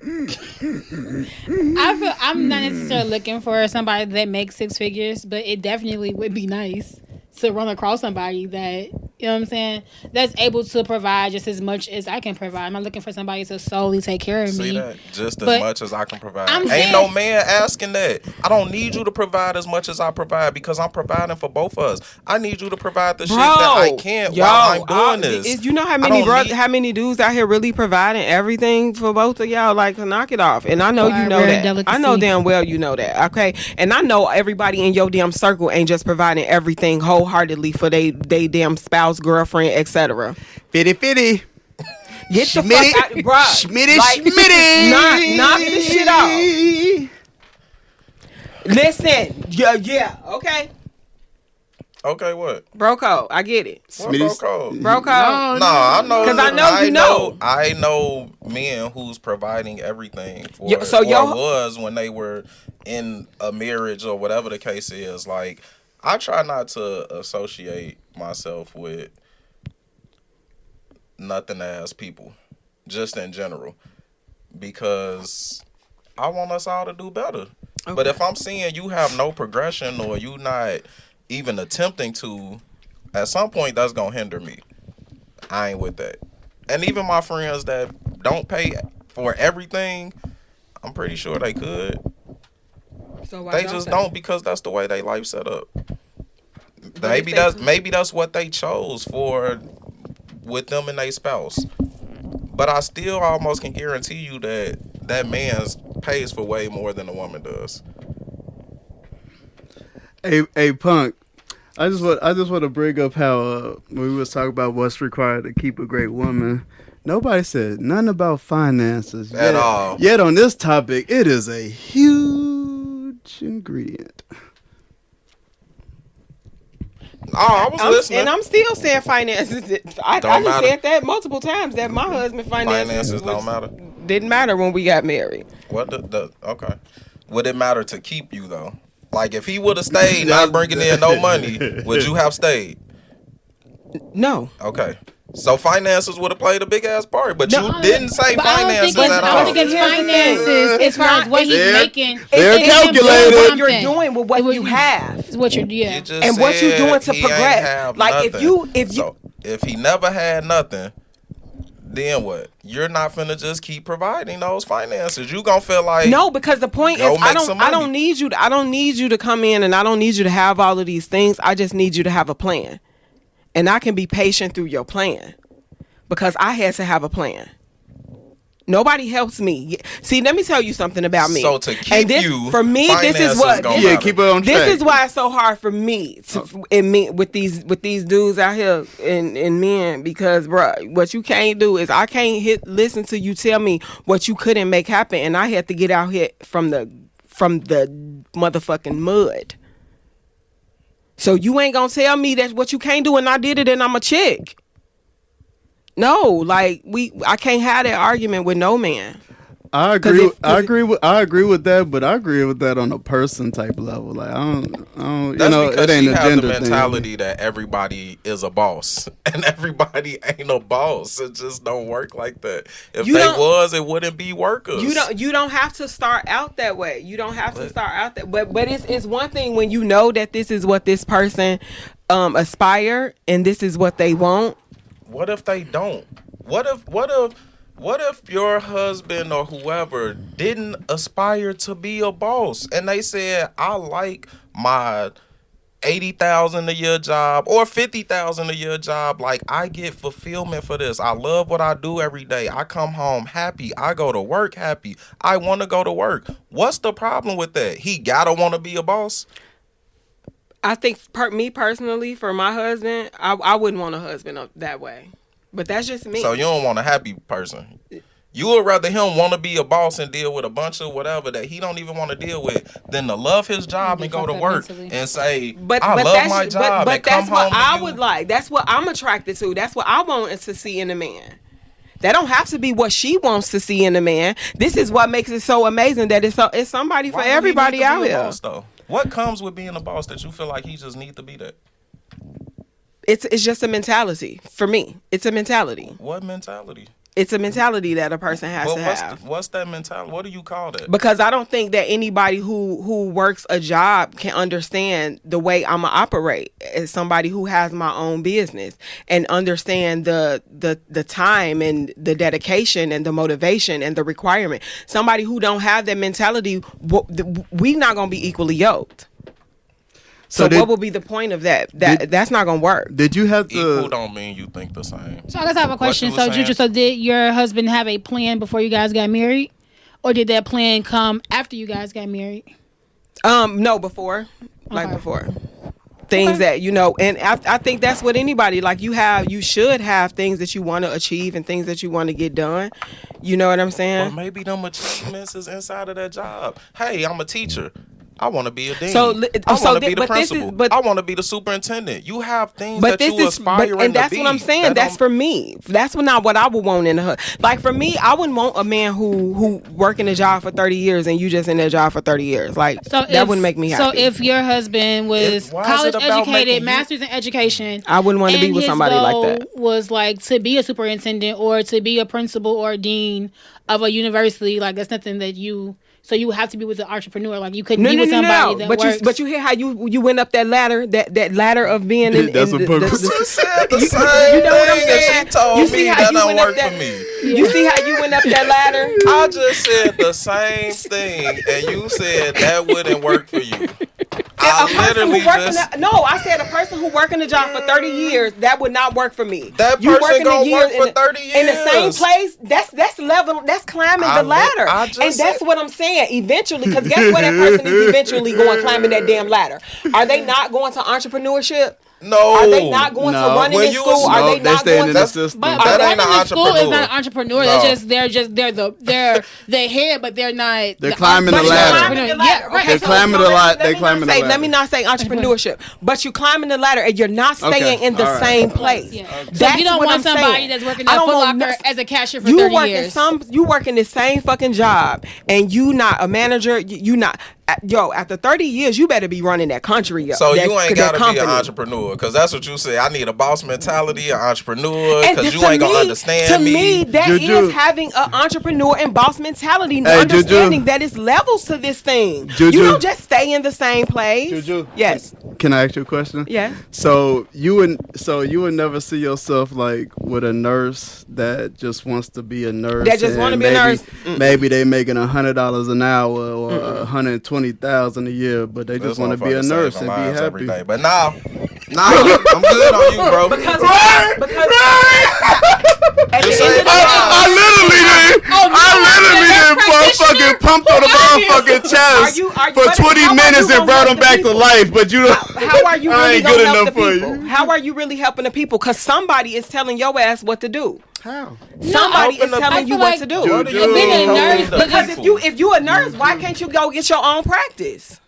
I feel I'm not necessarily looking for somebody that makes six figures, but it definitely would be nice to run across somebody that, you know what I'm saying, that's able to provide just as much as I can provide. I'm not looking for somebody to solely take care of See me. that? Just as But much as I can provide. I'm Ain't saying- no man asking that. I don't need you to provide as much as I provide because I'm providing for both of us. I need you to provide the shit that I can't while I'm doing this. You know how I many don't need- how many dudes out here really providing everything for both of y'all? Like, knock it off. And I know Or you know rare that. delicacy. I know damn well you know that. Okay, and I know everybody in your damn circle ain't just providing everything wholeheartedly for they damn spouse, girlfriend, etc. Fitty. Get the Schmitty. fuck out, bruh. Schmitty. Like, knock this shit off. Listen, yeah, okay. Okay, what? Bro code, I get it. What bro code? Bro code. No, I know. 'Cause I know you know. I know men who's providing everything for was when they were in a marriage or whatever the case is. Like, I try not to associate myself with nothing ass people, just in general, because I want us all to do better. Okay. But if I'm seeing you have no progression or you not even attempting to, at some point that's gonna hinder me. I ain't with that. And even my friends that don't pay for everything, I'm pretty sure they could. So why they just don't because that's the way they life set up. Maybe that's what they chose for with them and their spouse. But I still almost can guarantee you that man pays for way more than a woman does. Hey, Punk. I just want to bring up how when we was talking about what's required to keep a great woman, nobody said nothing about finances at all. Yet on this topic, it is a huge ingredient. Oh, I was listening. And I'm still saying finances. I just said that multiple times that my husband finances don't matter. Didn't matter when we got married. What okay. Would it matter to keep you though? Like if he would have stayed not bringing in no money, would you have stayed? No. Okay. So finances would have played a big ass part, but you didn't say finances at all. I don't think it's finances as far as what he's making. They're calculated. What you're doing with what you have. It's what you're doing. And what you're doing to progress. Like so if he never had nothing, then what? You're not finna just keep providing those finances. You gonna feel like no, because the point is I don't need you to come in and I don't need you to have all of these things. I just need you to have a plan. And I can be patient through your plan because I had to have a plan. Nobody helps me. See, let me tell you something about me. So to keep for me, this is what keep it on track. This is why it's so hard for me with these dudes out here and men because, bro, what you can't do is I can't listen to you tell me what you couldn't make happen, and I had to get out here from the motherfucking mud. So you ain't gonna tell me that's what you can't do, and I did it, and I'm a chick. No, like I can't have that argument with no man. I agree with that, but I agree with that on a person type level. Like I don't that's because it ain't she a has gender the mentality thing. that everybody is a boss, and everybody ain't a boss. It just don't work like that. If it wouldn't be workers. You don't have to start out that way. You don't have to start out that. But it's one thing when you know that this is what this person aspire and this is what they want. What if they don't? What if your husband or whoever didn't aspire to be a boss and they said, I like my $80,000 a year job or $50,000 a year job. Like I get fulfillment for this. I love what I do every day. I come home happy. I go to work happy. I want to go to work. What's the problem with that? He gotta want to be a boss. I think me personally, for my husband, I wouldn't want a husband that way. But that's just me. So you don't want a happy person. You would rather him want to be a boss and deal with a bunch of whatever that he don't even want to deal with than to love his job and go to work and say, I love my job and come home. But that's what I would like. That's what I'm attracted to. That's what I want to see in a man. That don't have to be what she wants to see in a man. This is what makes it so amazing that it's somebody for everybody out here. Boss, though? What comes with being a boss that you feel like he just need to be that? It's just a mentality for me. It's a mentality. What mentality? It's a mentality that a person has to have. What's that mentality? What do you call that? Because I don't think that anybody who works a job can understand the way I'm going to operate as somebody who has my own business and understand the time and the dedication and the motivation and the requirement. Somebody who don't have that mentality, we not going to be equally yoked. So what would be the point of that? That's not gonna work. Did you have to? Equal don't mean you think the same. So I guess I have a question. So Juju, so did your husband have a plan before you guys got married, or did that plan come after you guys got married? No, before, like before. Things that and I think that's what anybody like. You should have things that you want to achieve and things that you want to get done. You know what I'm saying? Or maybe them achievements is inside of that job. Hey, I'm a teacher. I want to be a dean. I want to be the principal. I want to be the superintendent. You have things that you aspire to be. And that's what I'm saying. That's for me. That's not what I would want in a husband. Like for me, I wouldn't want a man who work in a job for 30 years and you just in that job for 30 years. Like that wouldn't make me happy. So if your husband was college educated, master's in education, I wouldn't want to be with somebody like that. Was like to be a superintendent or to be a principal or a dean of a university. Like that's nothing that you. So you have to be with an entrepreneur. Like you couldn't be with somebody that works. But you hear how you went up that ladder, that ladder of being in. That's what she said the same you know what I'm saying? She told me that don't work for me. You see how you went up that ladder? I just said the same thing, and you said that wouldn't work for you. I said a person who working the job for 30 years, that would not work for me. That person gonna work for 30 years in the same place. That's level. That's climbing the ladder, and that's what I'm saying. Eventually, because guess what? That person is eventually going climbing that damn ladder. Are they not going to entrepreneurship? No. Are they not going to running in school? Are they not going to? The system. But running in school is not an entrepreneur. No. They're the head, but they're not. They're climbing the ladder. Yeah, right. They're climbing the ladder. They're climbing the ladder. Let me not say entrepreneurship, but you climbing the ladder and you're not staying in the same place. Yeah. So you don't want somebody that's working at Foot Locker as a cashier for 30 years. You working the same fucking job and you not a manager. You not. After 30 years, you better be running that country. So you ain't got to be an entrepreneur, because that's what you say. I need a boss mentality, an entrepreneur, because you ain't going to understand me. To me, that Juju. is having an entrepreneur and boss mentality, understanding that it's levels to this thing. Juju. You don't just stay in the same place. Juju. Yes. Can I ask you a question? Yeah. So you would never see yourself like with a nurse that just wants to be a nurse. That just want to be a nurse. Maybe they making $100 an hour or $120,000 a year, but they just want to be a nurse and be happy. Every day. But nah, I'm good on you, bro. Because I literally did fucking pumped on the motherfucking chest for 20 minutes and brought them back to life. But you don't. How are you really good help enough the for people? you. How are you really helping the people? Because somebody is telling your ass what to do. How? Somebody is telling you what to do. Being a nurse, because if you a nurse, why can't you go get your own practice?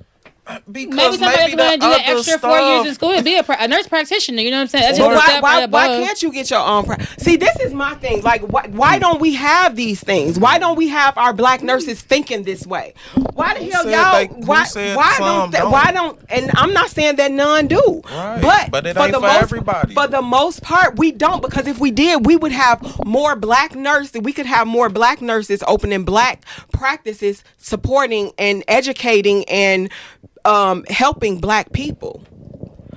Because maybe somebody's going to do that extra 4 years in school and be a nurse practitioner. You know what I'm saying? That's just why can't you get your own practice? See, this is my thing. Like, why don't we have these things? Why don't we have our black nurses thinking this way? Why the hell y'all? Why don't? And I'm not saying that none do. Right. But it ain't for everybody. For the most part, we don't. Because if we did, we would have more black nurses. We could have more black nurses opening black practices, supporting and educating and helping black people.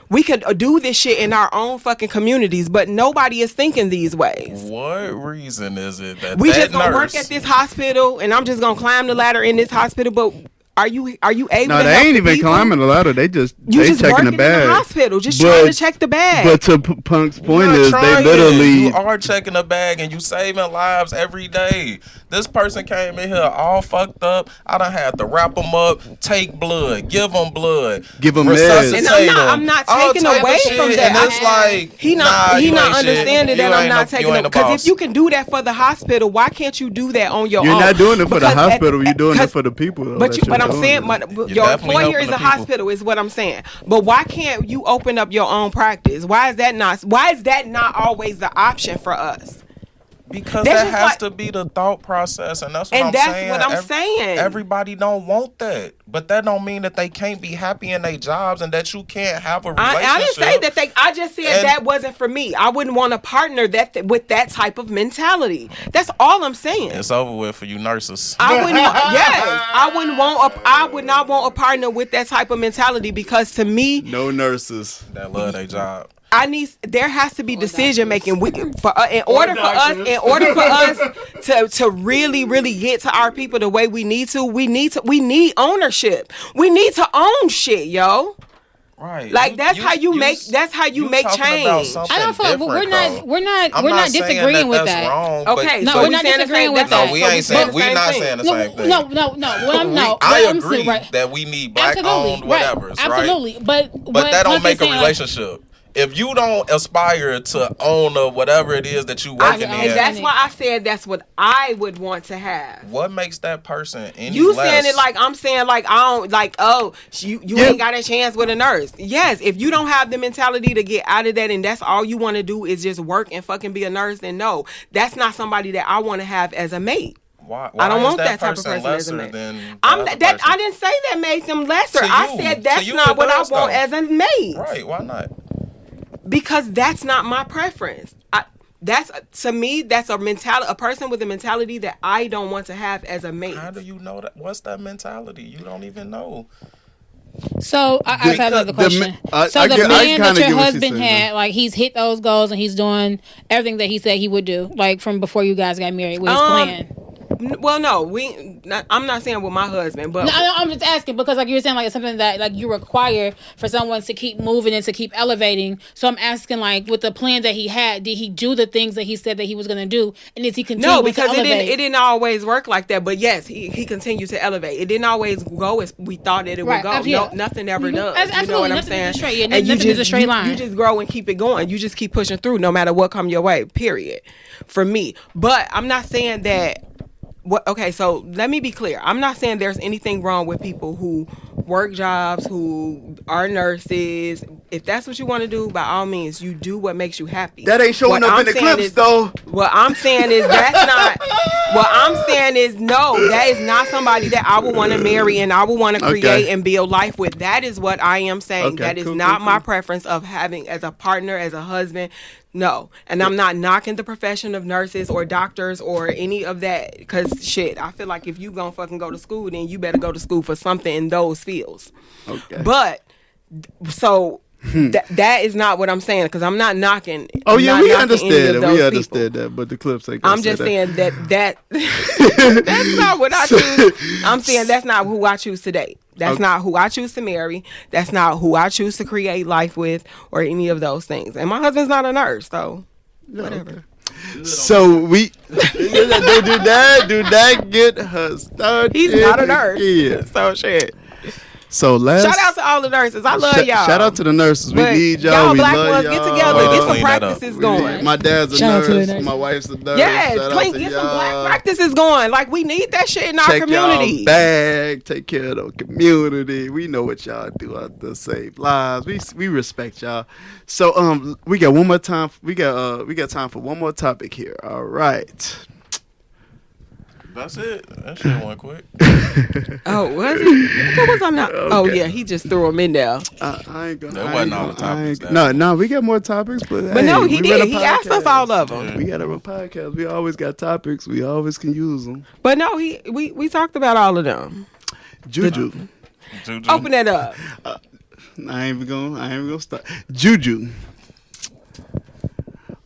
We could do this shit in our own fucking communities, but nobody is thinking these ways. What reason is it that we just gonna work at this hospital and I'm just gonna climb the ladder in this hospital? But are you able to No, they ain't even climbing the ladder. They just checking the bag. In the hospital, just trying to check the bag. But to Punk's point is, they literally you are checking the bag and you saving lives every day. This person came in here all fucked up. I done had to wrap them up, take blood, give them blood, give them meds. And I'm not taking away from that. And it's like he not understanding that I'm not taking it. Because if you can do that for the hospital, why can't you do that on your own? You're not doing it for the hospital. You're doing it for the people. But I'm saying, your employer is a hospital, is what I'm saying. But why can't you open up your own practice? Why is that not always the option for us? Because That's that just has like- to be the thought process, and that's what And I'm that's saying. what I'm saying. Everybody don't want that, but that don't mean that they can't be happy in their jobs and that you can't have a relationship. I didn't say that I just said And- that wasn't for me. I wouldn't want a partner with that type of mentality. That's all I'm saying. It's over with for you nurses. I wouldn't. I would not want a partner with that type of mentality because to me, No nurses. That love their job. there has to be decision making in order for us to really get to our people the way we need ownership. We need to own shit, yo. Right. Like that's how you make change. I don't feel like we're not disagreeing with that. Wrong, Okay, No, so we're not disagreeing with that. No, we ain't saying we're not saying the same thing. No. I I'm agree saying, right. that we need black owned whatevers, right? Absolutely, but that don't make a saying, like, relationship. If you don't aspire to own whatever it is that you working in, And that's why I said that's what I would want to have. what makes that person any You less? saying it like I'm saying like I don't like you ain't got a chance with a nurse. Yes, if you don't have the mentality to get out of that and that's all you want to do is just work and fucking be a nurse, then no, that's not somebody that I want to have as a mate. Why I don't is want that type of person as a lesser mate. than I the other didn't person? say that made them lesser. To I you. said To that's you not it what I does, want though. as a mate. Right? Why not? Because that's not my preference. That's to me, that's a mentality. A person with a mentality that I don't want to have as a mate. How do you know that? What's that mentality? You don't even know. So I have another question. I So the kinda man that get your what she's husband saying, had, like he's hit those goals and he's doing everything that he said he would do, like from before you guys got married with his plan. Well, no, I'm not saying with my husband, but No, I'm just asking because, like you were saying, like it's something that like you require for someone to keep moving and to keep elevating. So I'm asking, like, with the plan that he had, did he do the things that he said that he was going to do, and is he continuing no, because to elevate? it didn't always work like that. But yes, he continued to elevate. It didn't always go as we thought that it would go. Yeah. No, nothing ever Mhm. does. Absolutely, You know what I'm nothing saying? is a straight- yeah, And nothing is a straight line. You just grow and keep it going. You just keep pushing through, no matter what come your way. Period. For me, but I'm not saying that. Okay, so let me be clear. I'm not saying there's anything wrong with people who work jobs, who are nurses. If that's what you want to do, by all means, you do what makes you happy. That ain't showing up in the clips, though. What I'm saying is that's not. What I'm saying is no, that is not somebody that I would want to marry and I would want to create and build life with. That is what I am saying. Okay, that is cool, not cool, my cool. preference of having as a partner, as a husband. No, and I'm not knocking the profession of nurses or doctors or any of that because shit, I feel like if you gonna fucking go to school, then you better go to school for something in those fields. Okay. But so that is not what I'm saying because I'm not knocking. Oh I'm yeah, not we knocking understand any of that. those We people. understand that, but the clips ain't. Gonna I'm just say saying that that's not what I choose. I'm saying that's not who I choose to date. That's not who I choose to marry. That's not who I choose to create life with or any of those things. And my husband's not a nurse, so whatever. So we do that get her started. He's not a nurse. Yeah. So shit. So Shout out to all the nurses. I love y'all. Shout out to the nurses. We But need y'all. We black love ones, y'all. get together, Way to get some clean that up. practices going. My dad's a Shout out to the nurse. nurses. My wife's a nurse. Yes, Shout out clean, to get y'all. some black practices going. Like we need that shit in our Check community. y'all bag. Take care of the community. We know what y'all do out to save lives. We respect y'all. So we got one more time. We got time for one more topic here. All right. That's it. That shit went quick. Oh, was it? What was I not? Oh yeah, he just threw them in there. I ain't gonna. That I wasn't ain't all the gonna- I ain't- topics, No, we got more topics, but But no, hey, he we run a did. He asked us podcast. all of them. We got a podcast. We always got topics. We always can use them. But no, we talked about all of them. Juju. Juju. Open that up. I ain't even gonna start. Juju.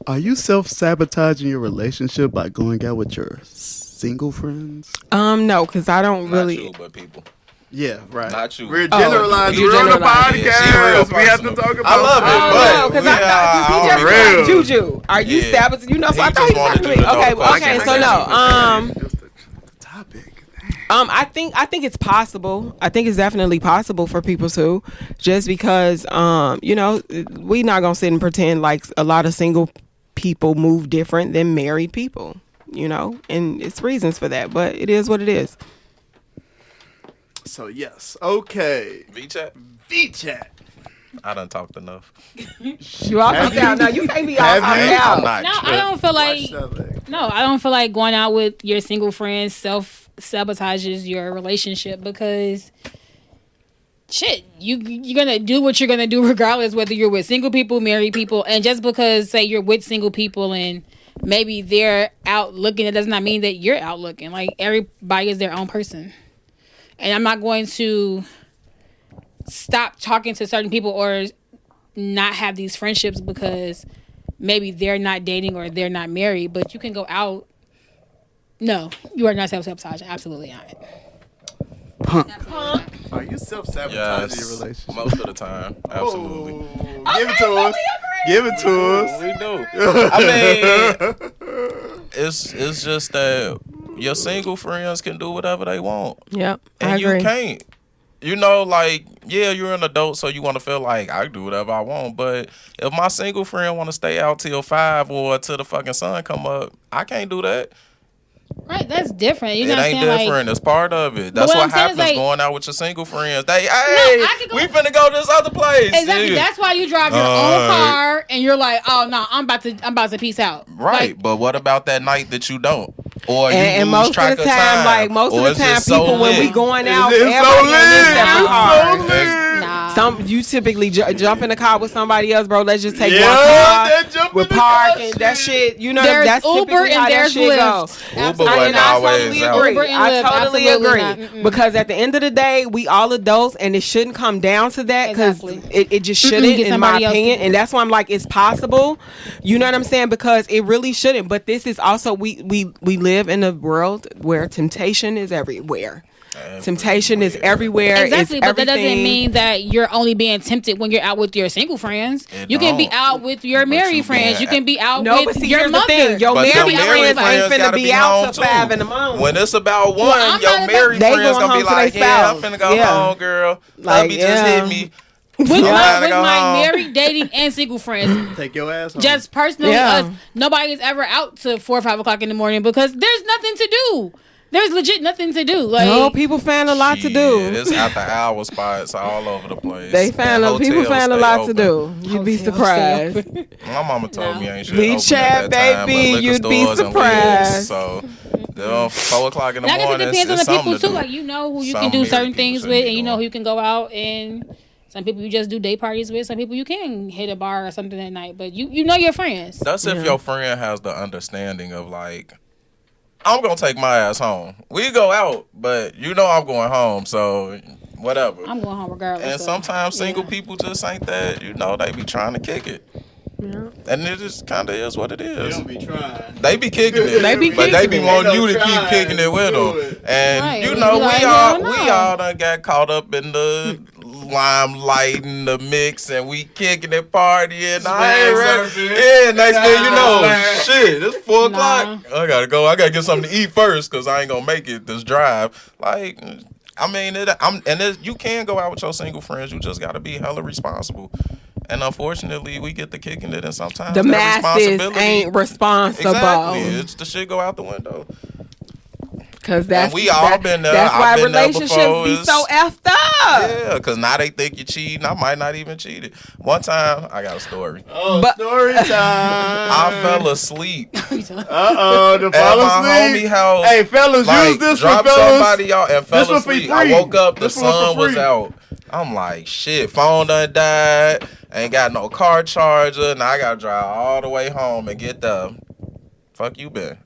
Are you self-sabotaging your relationship by going out with your single friends? No, because I don't Not really. you, but people. Yeah, right. Not you. We're Oh, generalizing. you We're on a generalizing. Yeah, she real podcast. We have to personal. talk about. I love it, Oh but no, because we I thought he are just real. like Juju. Are you Yeah. sabotaging? You know, so He I thought just he was wanted talking to you me. to know Okay, the okay, question. so no. Just the topic. I think it's possible. I think it's definitely possible for people to, just because you know, we not gonna sit and pretend like a lot of single people move different than married people, you know, and it's reasons for that, but it is what it is. So yes, okay. Vee Chat. Vee Chat. I done talked enough. You all talked out now. You can't be all Have talked you? I'm out. not. No, I don't feel like. Watch that leg. No, I don't feel like going out with your single friends self-sabotages your relationship because shit, you're gonna do what you're gonna do regardless whether you're with single people, married people, and just because say you're with single people and maybe they're out looking, it does not mean that you're out looking. Like everybody is their own person, and I'm not going to stop talking to certain people or not have these friendships because maybe they're not dating or they're not married. But you can go out. No, you are not self-sabotaging. Absolutely not. Punk. Are you self-sabotaging your Yes, relationship? most of the time, absolutely. Give it to us. Give it to us. We do. I mean, it's just that your single friends can do whatever they want, Yep, I and agree. you can't. You know, like, yeah, you're an adult, so you want to feel like I can do whatever I want. But if my single friend want to stay out till 5 or till the fucking sun come up, I can't do that. Right, that's different. You It know what I'm ain't saying? different. Like, It's part of it. That's what what I'm saying is, happens like- going out with your single friends. They, hey, I could go- we finna go to this other place. exactly. Yeah. That's why you drive your own car and you're like, oh no, I'm about to peace out. Right, Like, but what about that night that you don't? Or you And lose most track of the time, like most or of the it's time, just so people when we lit. going out, It's so everybody in their lit. separate It's cars. so lit. nah. Some you typically jump in the car with somebody else, bro. Let's just take Yeah, one that car jump with in the park car and that shit. You know, There's that's Uber typically how and that there's shit Lyft. go. Uber Absolutely. wasn't And I always totally out. agree. Uber and I Lyft, totally absolutely agree not. Mm-mm. because at the end of the day, we all adults, and it shouldn't come down to that because Exactly. it just shouldn't, Get in my somebody else to opinion. do And it. that's why I'm like, it's possible. You know what I'm saying? Because it really shouldn't. But this is also we live in a world where temptation is everywhere. Temptation is everywhere. Exactly, It's but that doesn't everything. mean that you're only being tempted when you're out with your single friends. It You can be don't. out with your But married you friends. being- You can be out No, with but see, your here's mother. the thing. Your But You your can be out married with friends everybody. ain't finna gotta be be out home till too. 5 in the morning. When it's about one, Well, I'm your not about- married They friends going gonna be home to like, they yeah, I'm spouse. finna go Yeah. home, girl. Like, Hubby just yeah. hit me. with I'm my, gotta with go my home. married, dating, and single friends. Take your ass home. Just personally, Yeah. us, nobody is ever out to 4 or 5 o'clock in the morning because there's nothing to do. There's legit nothing to do. Like, No, people find a lot to do. Shit, it's after hour spots all over the place. They find And people hotels find a stay lot open. to do. You'd be Hotels stay surprised. open. My mama told me ain't shit Vee open Chat, at that time, baby, but liquor you'd be stores and surprised. lids. So, 4 o'clock in the And I guess it morning, depends on the it's people something to too. do. Like, you know who you Some can do married certain people things shouldn't with, be and you know doing. who you can go out and. Some people you just do day parties with. Some people you can hit a bar or something at night. But you know your friends. That's if your friend has the understanding of like, I'm gonna take my ass home. We go out, but you know I'm going home, so whatever. I'm going home regardless. And so, sometimes single yeah. people just ain't that. You know, they be trying to kick it, and it just kind of is what it They is. don't be trying. They be kicking it, They be but they kicking be it. wanting They you to don't keep try kicking it with to do them. it. And Right, you we know, be like, we hell no. all done got caught up in the limelight and the mix, and we kicking it, partying. I ain't ready. surfing. Yeah, next thing you know, Nah. shit, it's 4 Nah. o'clock. I gotta go. I gotta get something to eat first, cause I ain't gonna make it this drive. Like, I mean, you can go out with your single friends. You just gotta be hella responsible. And unfortunately, we get to kicking it, and sometimes The that masses responsibility ain't responsible. Exactly, it's the shit go out the window. Cause that's we all been there. That's I've why been there relationships before. be It's- so effed up. Yeah, because now they think you're cheating. I might not even cheat it. One time, I got a story. Oh, But- story time. I fell asleep Uh-oh, the at fall my asleep. homie house. Hey, fellas, like, use this one, dropped fellas. somebody out and fell This one for asleep. free. I woke up, the This one for sun was free. out. I'm like, shit, phone done died. Ain't got no car charger. Now I got to drive all the way home and get the fuck you been.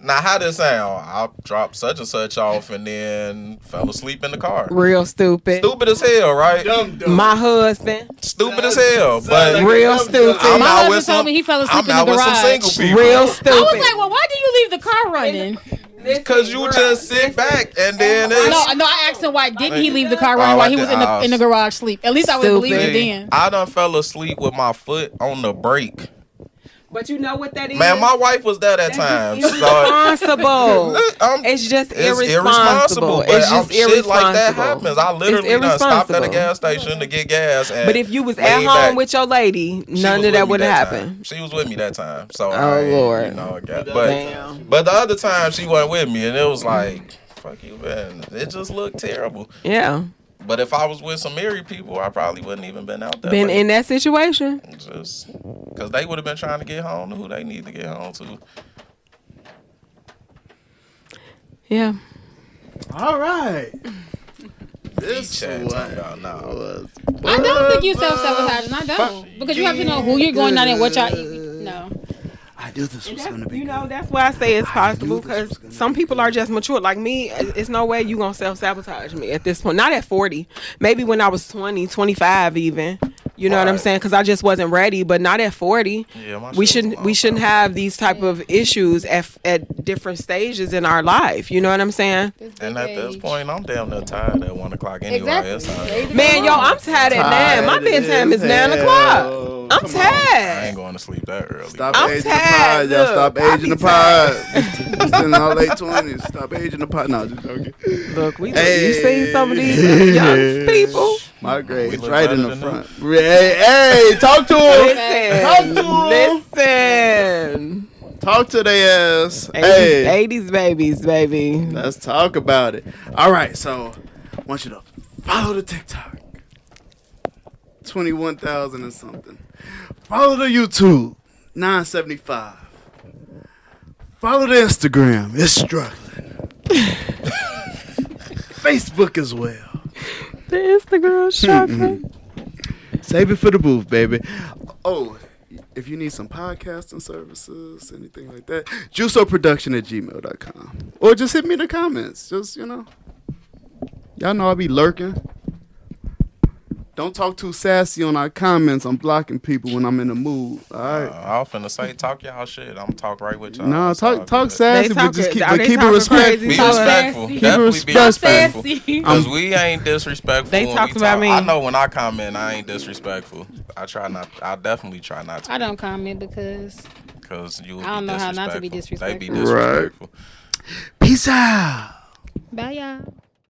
Now, how this sound? I dropped such and such off and then fell asleep in the car. Real stupid. Stupid as hell, right? Dumb, dumb. My husband, Stupid as hell. But Sound real dumb, stupid. I'm My out husband with told some. me he fell asleep I'm in out the with some garage. single people. real I stupid. was like, well, why do you leave the car running? Because you just sit back and then No, it's. no, I asked him why didn't he leave the car Oh, running I while he was did- in the garage sleep. At least I would believe it Stupid. then. I done fell asleep with my foot on the brake. But you know what that is? Man, my wife was there at times. So Irresponsible. It's just it's irresponsible. But It's just shit like that irresponsible. happens. I literally It's done stopped at a irresponsible. gas station to get gas. And But if you was at leaned home back. with your lady, She none was of with that me would have time. happened. She was with me that time. So Oh, Lord. You know, but Damn. but the other time she wasn't with me, and it was like, fuck you, man. It just looked terrible. Yeah. But if I was with some married people, I probably wouldn't even been out there. Been late. in that situation. Just because they would have been trying to get home to who they need to get home to. Yeah. All right. This Chat one talking about now. was. I don't think you self-sabotaging. I don't. Because you have to know who you're going out and what y'all eat. No. I knew this was going to be. You know, that's why I say it's possible knew this was because gonna some be people good. are just mature. Like me, it's no way you going to self-sabotage me at this point. Not at 40. Maybe when I was 20, 25 even. You know what I'm Right. saying? Because I just wasn't ready. But not at 40. Yeah, my We shit was a shouldn't long time. have these type of issues at different stages in our life. You know what I'm saying? And at this point, I'm damn near tired at 1 o'clock anyway. Exactly. It's time. Ready to Man, go yo, home. I'm tired at 9. My bedtime is 9 o'clock. I'm I tired. ain't going to sleep that early. Stop I'm aging tired. the pod, y'all. Stop Look, I aging be the pod. We still in our late 20s. Stop aging the pod. No, just joking. Look, you Hey. seen some of these young people? My grade We is look right in better the than front. Hey, talk to him. Listen. Talk to their ass. 80s, Hey, 80s babies, baby. let's talk about it. All right, so I want you to follow the TikTok. 21,000 and something. Follow the YouTube. 975. Follow the Instagram. It's struggling. Facebook as well. The Instagram struggling. Save it for the booth, baby. Oh, if you need some podcasting services, anything like that, juiceoproduction@gmail.com. Or just hit me in the comments. Just, y'all know I be lurking. Don't talk too sassy on our comments. I'm blocking people when I'm in the mood. All right. I was finna say, talk y'all shit. I'm talk right with y'all. No, It's all talk good. sassy, They but just talking- keep, are but they keep it talking respectful. crazy Be to us? respectful. Keep it Definitely be respectful. respectful. Sassy. Because we ain't disrespectful. They when talked we about talk. me. I know when I comment, I ain't disrespectful. I definitely try not to. I don't comment because Because you will I don't be know how not to be They be disrespectful. Right. disrespectful. Peace out. bye y'all.